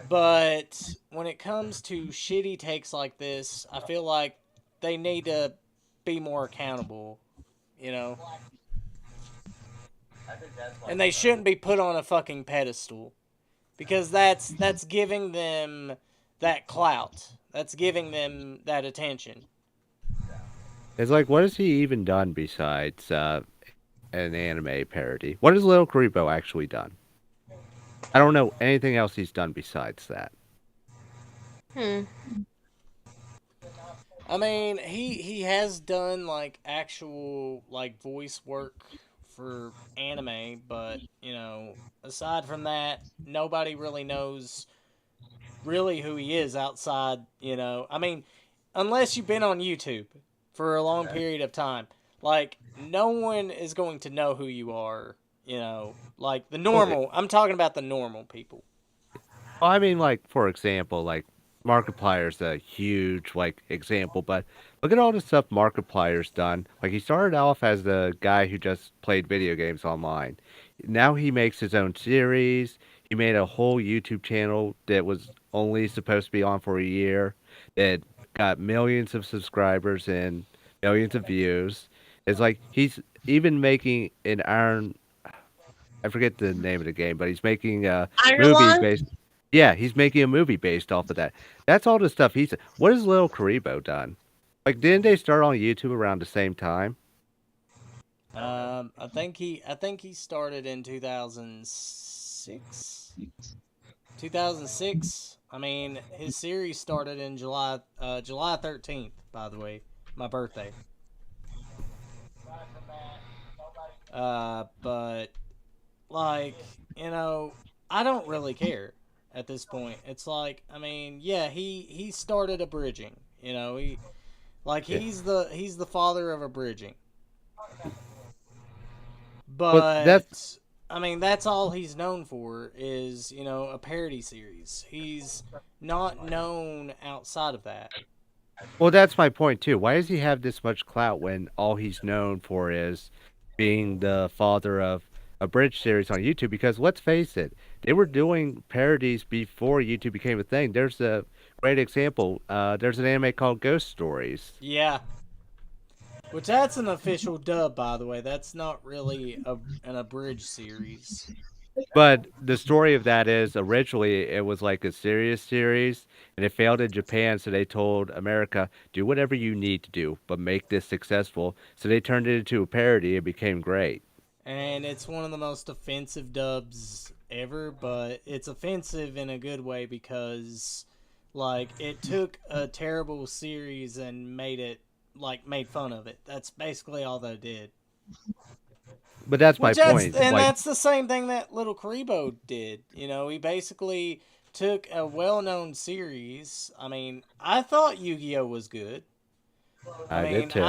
But when it comes to shitty takes like this, I feel like they need to be more accountable, you know? And they shouldn't be put on a fucking pedestal. Because that's giving them that clout. That's giving them that attention. It's like, what has he even done besides an anime parody? What has Little Karibo actually done? I don't know anything else he's done besides that. Hmm. I mean, he has done like actual like voice work for anime, but aside from that, nobody really knows really who he is outside, I mean, unless you've been on YouTube for a long period of time, like no one is going to know who you are, like the Well, normal. I'm talking about the normal people. I mean, like for example, like Markiplier's a huge like example, but look at all the stuff Markiplier's done. Like he started off as the guy who just played video games online. Now he makes his own series. He made a whole YouTube channel that was only supposed to be on for a year that got millions of subscribers and millions of views. It's like he's even making an Iron. I forget the name of the game, but he's making a movie Ireland? based. Yeah, he's making a movie based off of that. That's all the stuff he's. What has Lil Karibo done? Like, didn't they start on YouTube around the same time? I think he started in 2006. 2006. I mean, his series started in July 13th, by the way, my birthday. But like, you know, I don't really care at this point. It's like, I mean, yeah, he started abridging. Yeah. He's the father of abridging. Well, that's But I mean, that's all he's known for is, a parody series. He's not known outside of that. That's my point too. Why does he have this much clout when all he's known for is being the father of a bridge series on YouTube? Because let's face it, they were doing parodies before YouTube became a thing. There's a great example. There's an anime called Ghost Stories. Yeah. Which that's an official dub, by the way. That's not really an abridged series. But the story of that is originally it was like a serious series and it failed in Japan, so they told America, do whatever you need to do, but make this successful. So they turned it into a parody. It became great. And it's one of the most offensive dubs ever, but it's offensive in a good way because, like, it took a terrible series and made fun of it. That's basically all they did. But that's my Which that's point. and Like, that's the same thing that Little Karibo did. He basically took a well-known series. I mean, I thought Yu-Gi-Oh was good. I I did mean, too.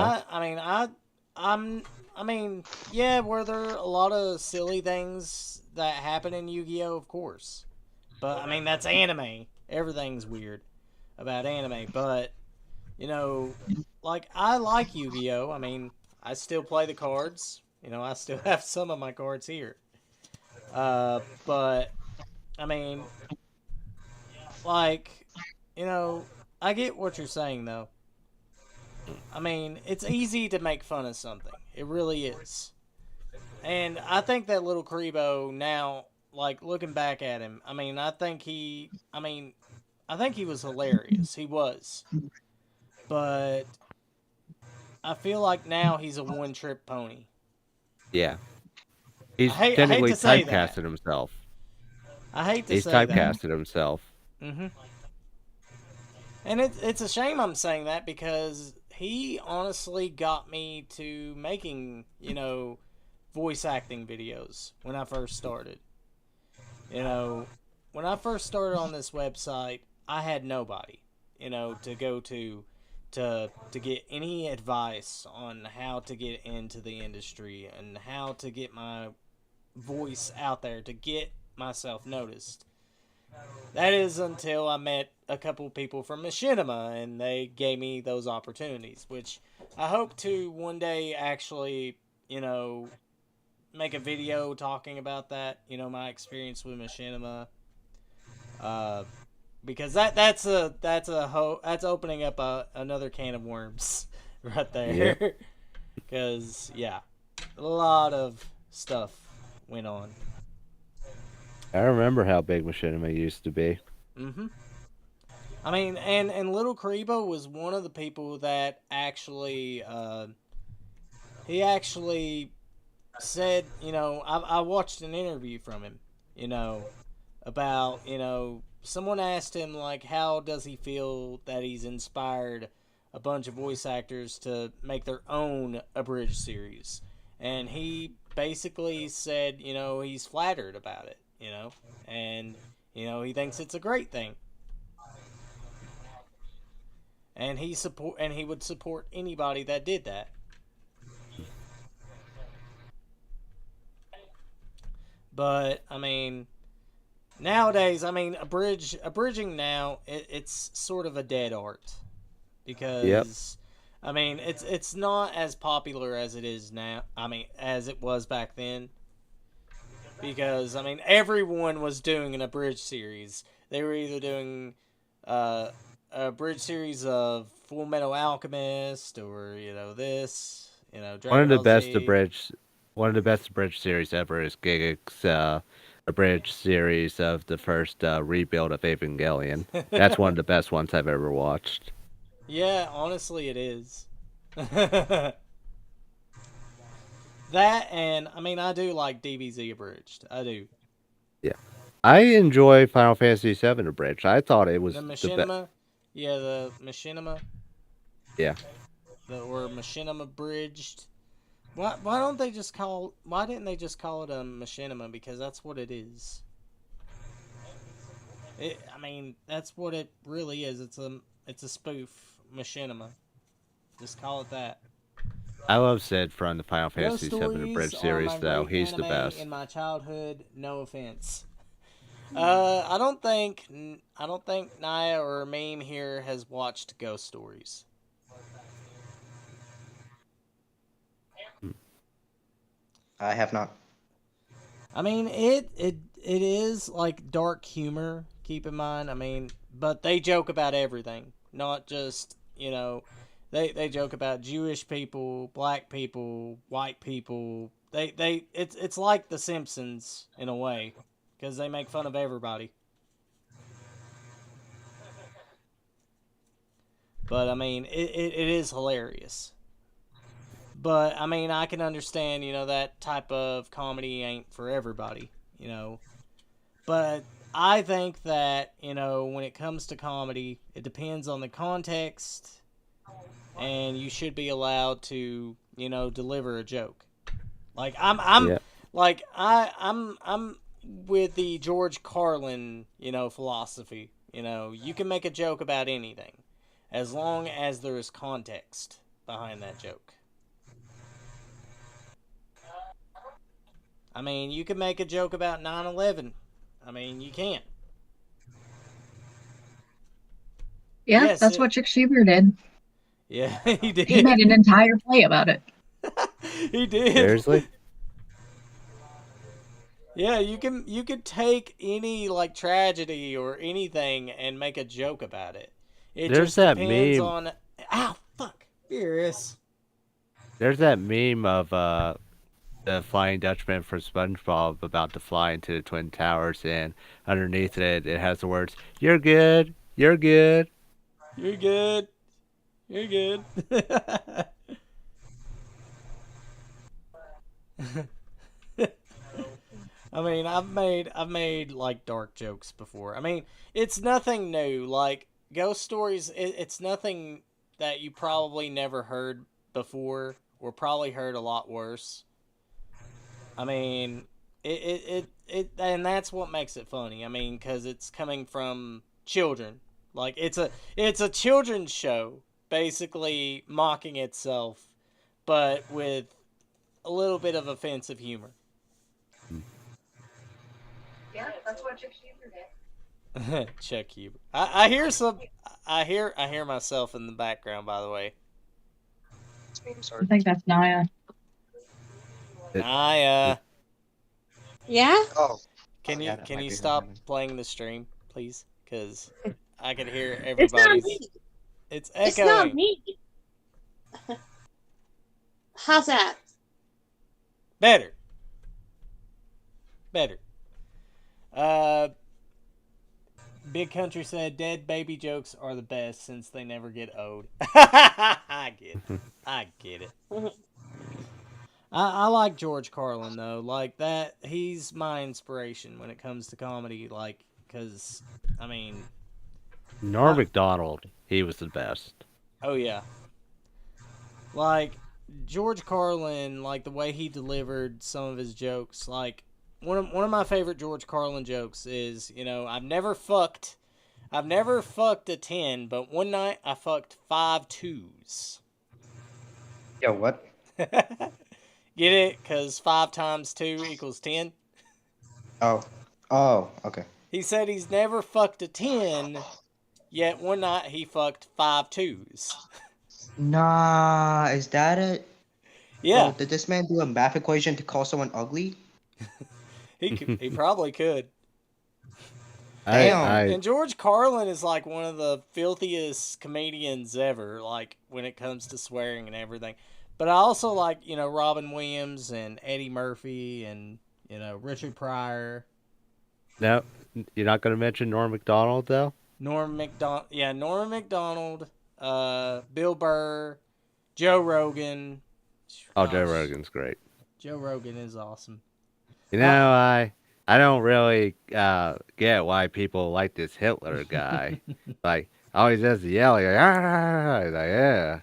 I mean, yeah, were there a lot of silly things that happen in Yu-Gi-Oh? Of course, but I mean that's anime. Everything's weird about anime, but you know, like I like Yu-Gi-Oh. I mean, I still play the cards. I still have some of my cards here. But I mean, like, you know, I get what you're saying though. I mean, it's easy to make fun of something. It really is. And I think that little Karibo now, like looking back at him, I think he was hilarious. He was. But I feel like now he's a one trick pony. Yeah. I He's hate I hate technically to say that. typecasted himself. I hate to He's say that. typecasted himself. hmm And it's a shame I'm saying that because he honestly got me to making, voice acting videos when I first started. You know, when I first started on this website, I had nobody, to go to get any advice on how to get into the industry and how to get my voice out there to get myself noticed. That is until I met a couple people from Machinima and they gave me those opportunities, which I hope to one day actually, you know, make a video talking about that, my experience with Machinima. Uh, because that's opening up another can of worms right Yep. there. Because yeah, a lot of stuff went on. I remember how big Machinima used to be. hmm I mean, and Little Karibo was one of the people that actually he actually said, I watched an interview from him, about, someone asked him, like, how does he feel that he's inspired a bunch of voice actors to make their own abridged series. And he basically said, he's flattered about it, and, he thinks it's a great thing. And he would support anybody that did that. But I mean, nowadays, I mean, abridging now, it's sort of a dead art Yep. because, I mean, it's not as popular as it is now. I mean, as it was back then. because I mean everyone was doing an abridged series. They were either doing uh, a bridge series of Full Metal Alchemist, or this, One Dragon of the Ball best Z. abridged, one of the best abridged series ever is Gigant's abridged series of the first rebuild of Evangelion. That's one of the best ones I've ever watched. Yeah, honestly, it is. That, and I mean, I do like DBZ abridged. I do. Yeah, I enjoy Final Fantasy VII abridged. I thought it The was the best. machinima, yeah, the machinima, Yeah, or machinima bridged. Why don't they just call? Why didn't they just call it a machinima? Because that's what it is. I mean, that's what it really is. It's a spoof machinima. Just call it that. I love Sid from the Final Ghost Fantasy VII stories abridged are series, my though. great He's the anime best. in my childhood. No offense. I don't think Naya or Meme here has watched Ghost Stories. I have not. I mean, it is like dark humor. Keep in mind, I mean, but they joke about everything, not just they joke about Jewish people, black people, white people. It's like The Simpsons in a way, because they make fun of everybody. But I mean, it is hilarious. But I mean, I can understand, that type of comedy ain't for everybody, you know. But I think that, when it comes to comedy, it depends on the context, and you should be allowed to, deliver a joke. Like I'm Yeah. like I'm with the George Carlin, philosophy. You can make a joke about anything as long as there is context behind that joke. I mean, you can make a joke about 9/11. I mean, you can. Yeah, Yes, that's what Chick Cheever did. yeah, he He made did. an entire play about it. He did. Seriously? Yeah, you could take any like tragedy or anything and make a joke about it. It There's just that depends meme. on. Ow, fuck, Beerus. There's that meme of the Flying Dutchman from SpongeBob about to fly into the Twin Towers, and underneath it has the words, "You're good, you're good." You're good. You're good. I mean, I've made like dark jokes before. I mean, it's nothing new. Like ghost stories, it's nothing that you probably never heard before, or probably heard a lot worse. I mean, and that's what makes it funny. I mean, because it's coming from children. Like it's a children's show, basically mocking itself, but with a little bit of offensive humor. Yeah, that's what Chick Cheever did. Check Huber. I hear some. I hear myself in the background. By the way, I think that's Naya. It, Naya, Yeah? Oh, can you yeah, that can might you be stop her. playing the stream, please? Because I can hear It's not everybody's. me. It's It's not echoing. me. How's that? Better, better. Uh, Big Country said dead baby jokes are the best since they never get old. I get it. I get it. I like George Carlin though. Like that, he's my inspiration when it comes to comedy. Like, cause I mean, Norm Macdonald, he was the best. oh yeah, like George Carlin, like the way he delivered some of his jokes. Like one of my favorite George Carlin jokes is, I've never fucked a 10, but one night I fucked 5 2s. Yo, what? Get it? Cause 5 times 2 equals 10. Oh, oh, okay. He said he's never fucked a 10, yet one night he fucked 5 2s. Nah, is that it? Yeah. Bro, did this man do a math equation to call someone ugly? He probably could. Damn. And George Carlin is like one of the filthiest comedians ever, like when it comes to swearing and everything. But I also like, Robin Williams and Eddie Murphy and, Richard Pryor. No, you're not going to mention Norm Macdonald though. Norm Macdonald, Bill Burr, Joe Rogan. Oh, Joe Rogan's great. Joe Rogan is awesome. I don't really get why people like this Hitler guy. Like, all he does is yell, like, yeah.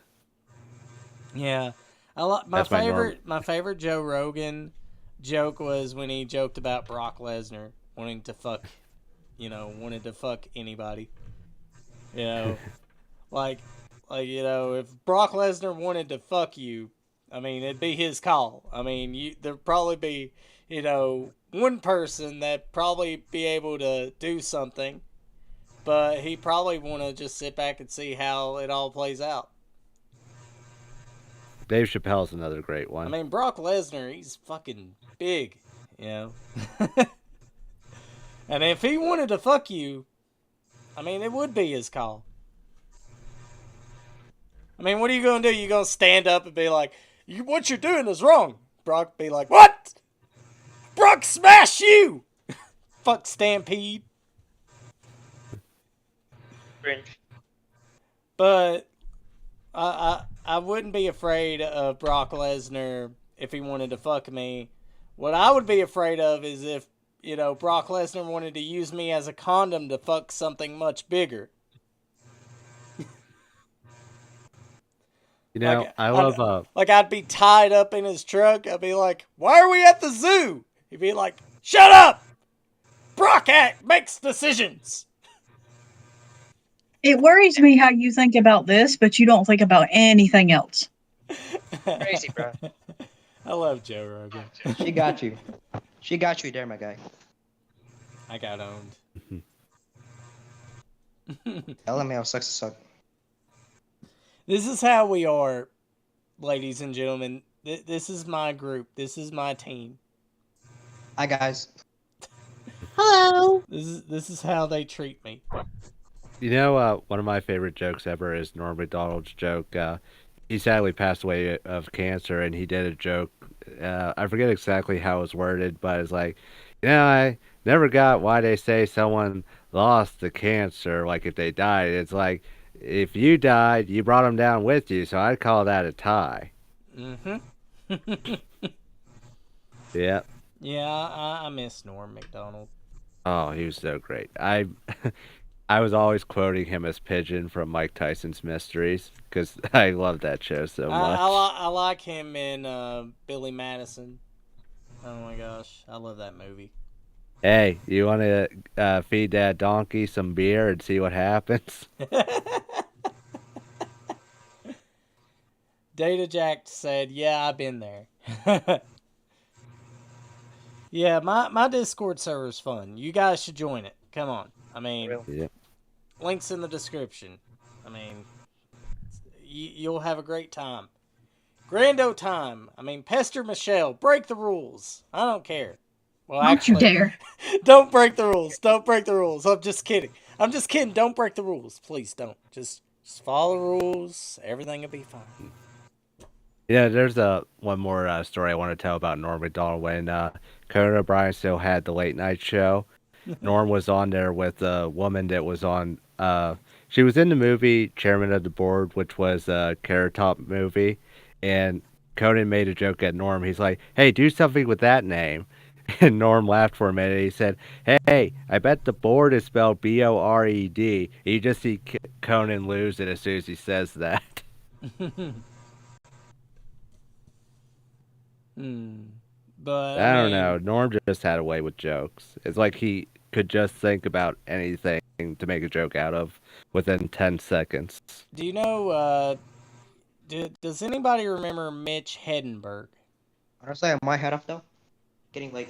Yeah, my That's my norm. my favorite Joe Rogan joke was when he joked about Brock Lesnar wanting to fuck, wanted to fuck anybody. Like if Brock Lesnar wanted to fuck you, I mean, it'd be his call. I mean, there'd probably be, one person that probably be able to do something, but he probably want to just sit back and see how it all plays out. Dave Chappelle's another great one. I mean, Brock Lesnar, he's fucking big, And if he wanted to fuck you, I mean, it would be his call. I mean, what are you going to do? You going to stand up and be like, what you're doing is wrong. Brock be like, what? Brock smash you! Fuck Stampede. Cringe. But I wouldn't be afraid of Brock Lesnar if he wanted to fuck me. What I would be afraid of is if, Brock Lesnar wanted to use me as a condom to fuck something much bigger. I'd be tied up in his truck. I'd be like, why are we at the zoo? He'd be like, shut up! Brock makes decisions. It worries me how you think about this, but you don't think about anything else. Crazy, bro. I love Joe Rogan. She got you. She got you there, my guy. I got owned. LMAO sucks to suck. This is how we are, ladies and gentlemen. This is my group. This is my team. Hi, guys. Hello. This is how they treat me. One of my favorite jokes ever is Norm Macdonald's joke. He sadly passed away of cancer, and he did a joke. I forget exactly how it was worded, but it's like, I never got why they say someone lost the cancer, like if they died. It's like, if you died, you brought them down with you, so I'd call that a tie. Mm-hmm. Yeah. Yeah, I miss Norm Macdonald. Oh, he was so great. I was always quoting him as Pigeon from Mike Tyson's Mysteries, because I love that show so much. I like him in Billy Madison. Oh my gosh, I love that movie. Hey, you want to feed that donkey some beer and see what happens? Data Jack said, yeah, I've been there. Yeah, my Discord server's fun. You guys should join it. Come on. I mean, Yeah. Links in the description. I mean, you'll have a great time. Grando time. I mean, pester Michelle. Break the rules. I don't care. Well, Don't you dare. Don't break the rules. Don't break the rules. I'm just kidding. Don't break the rules. Please don't. Just follow the rules. Everything will be fine. Yeah, there's one more story I want to tell about Norm Macdonald. When Conan O'Brien still had the late night show, Norm was on there with a woman that was on. She was in the movie Chairman of the Board, which was a Carrot Top movie, and Conan made a joke at Norm. He's like, "Hey, do something with that name." And Norm laughed for a minute. He said, "Hey, I bet the board is spelled B-O-R-E-D." You just see Conan lose it as soon as he says that. But I don't know. Norm just had a way with jokes. It's like he could just think about anything to make a joke out of within 10 seconds. Do you know, does anybody remember Mitch Heddenberg? Honestly, I might head off though. Getting late.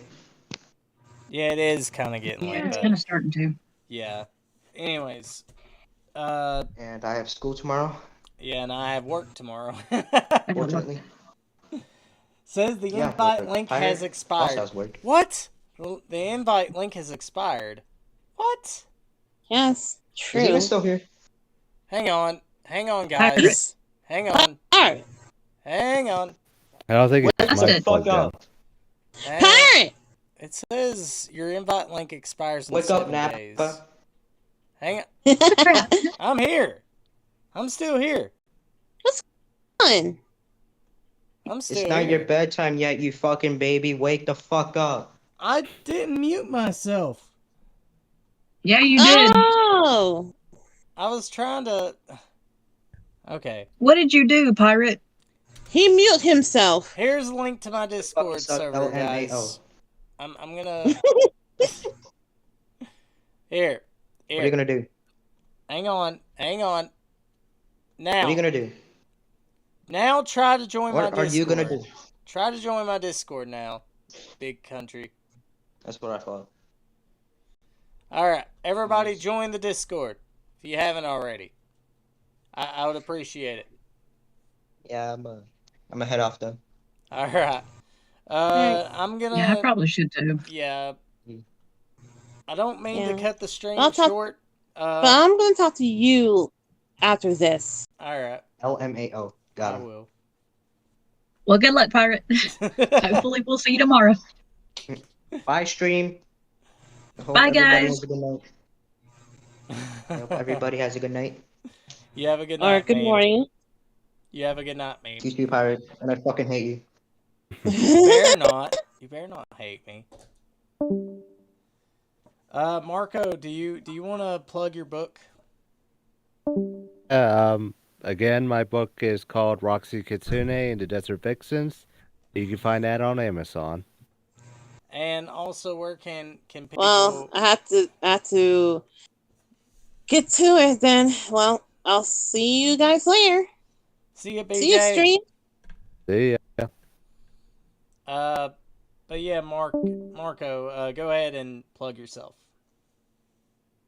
Yeah, it is kind of getting late. It's kind of starting to. Yeah. Anyways. And I have school tomorrow. Yeah, and I have work tomorrow. Fortunately. Says the invite link has expired. Also has work. What? Well, the invite link has expired. What? Yes, Is even true. still here? Hang on, Pirate. guys. Hang on, Pirate! hang on. I don't think Wake his the mic's fuck plugged in. up. Pirate! It says your invite link expires in Wake up, 7 Napa. days. Hang on. Crap. I'm here. I'm still here. Fun. I'm still It's not here. your bedtime yet, you fucking baby. Wake the fuck up. I didn't mute myself. Yeah, you did. Oh! I was trying to. Okay. What did you do, Pirate? He mute himself. Here's a link to my Discord suck, server, LMAO. guys. I'm gonna. Here. What are you gonna do? Hang on. Now. What are you gonna do? Now try to join my What are Discord. you gonna do? Try to join my Discord now. Big country. That's what I thought. Alright, everybody Nice. join the Discord if you haven't already. I would appreciate it. Yeah, I'm gonna head off though. Alright. I'm gonna. Yeah, I probably should too. Yeah. Mm. I don't mean to Yeah. cut the stream I'll talk- short. But I'm gonna talk to you after this. Alright. LMAO. Got I him. will. Well, good luck, Pirate. Hopefully, we'll see you tomorrow. Bye, stream. I hope Bye, everybody guys. has a good night. I hope everybody has a good night. You have a good night. Or good meme. morning. You have a good night, meme. You too, pirate, and I fucking hate you. You better not. You better not hate me. Marco, do you want to plug your book? Again, my book is called Roxy Kitsune and the Desert Vixens. You can find that on Amazon. And also, where can people? Well, I have to get to it then. Well, I'll see you guys later. see you, BJ. See you, stream. See ya. But yeah, Marco, go ahead and plug yourself.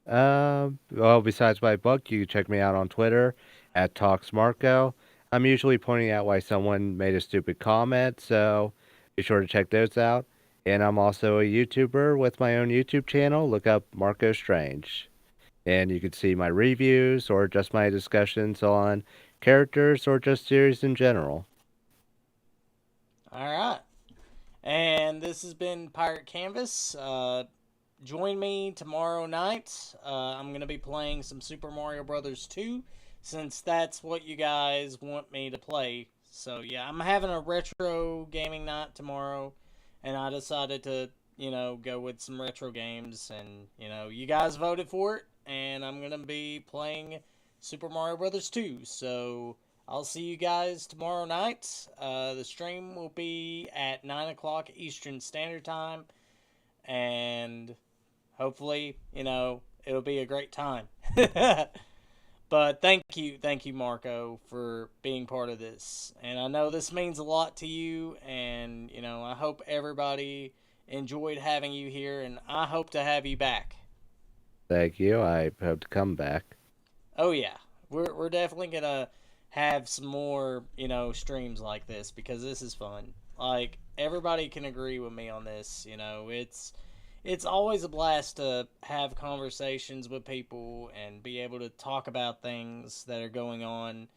Well, besides my book, you can check me out on Twitter at TalksMarco. I'm usually pointing out why someone made a stupid comment, so be sure to check those out. And I'm also a YouTuber with my own YouTube channel. Look up Marco Strange. And you can see my reviews or just my discussions on characters or just series in general. All right. And this has been Pirate Canvas. Join me tomorrow night. I'm going to be playing some Super Mario Brothers 2, since that's what you guys want me to play. So, yeah, I'm having a retro gaming night tomorrow, and I decided to, go with some retro games, and, you guys voted for it, and I'm going to be playing Super Mario Brothers 2. So, I'll see you guys tomorrow night. The stream will be at 9 o'clock Eastern Standard Time, and hopefully, it'll be a great time. But thank you, Marco, for being part of this. And I know this means a lot to you, and, I hope everybody enjoyed having you here, and I hope to have you back. Thank you. I hope to come back. Oh, yeah. We're definitely going to have some more, streams like this, because this is fun. Like, everybody can agree with me on this, It's always a blast to have conversations with people and be able to talk about things that are going on,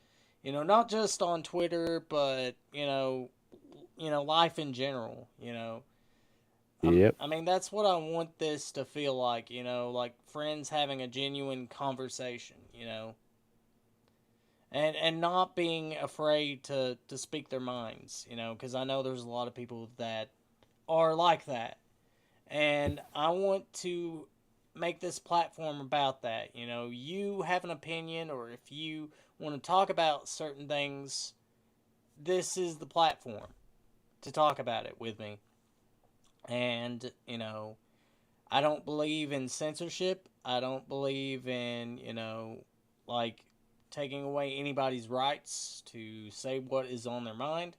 not just on Twitter, but, life in general, Yep. I mean, that's what I want this to feel like, like friends having a genuine conversation, and not being afraid to speak their minds, because I know there's a lot of people that are like that. And I want to make this platform about that. You have an opinion, or if you want to talk about certain things, this is the platform to talk about it with me. And, I don't believe in censorship. I don't believe in, like taking away anybody's rights to say what is on their mind.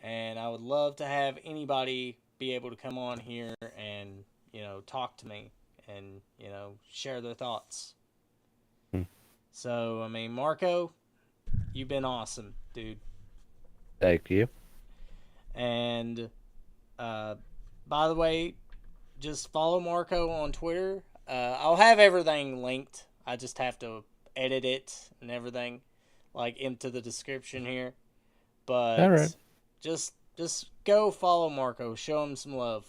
And I would love to have anybody be able to come on here and, talk to me and, share their thoughts. So, I mean, Marco, you've been awesome, dude. Thank you. And, by the way, just follow Marco on Twitter. I'll have everything linked. I just have to edit it and everything, like into the description here. But All right. just go follow Marco. Show him some love.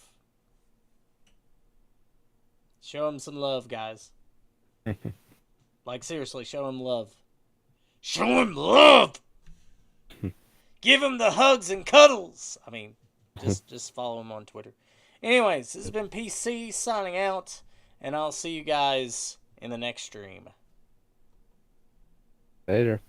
Show him some love, guys. Like seriously, show him love. Show him love. Give him the hugs and cuddles. I mean, just follow him on Twitter. Anyways, this has been PC signing out, and I'll see you guys in the next stream. Later.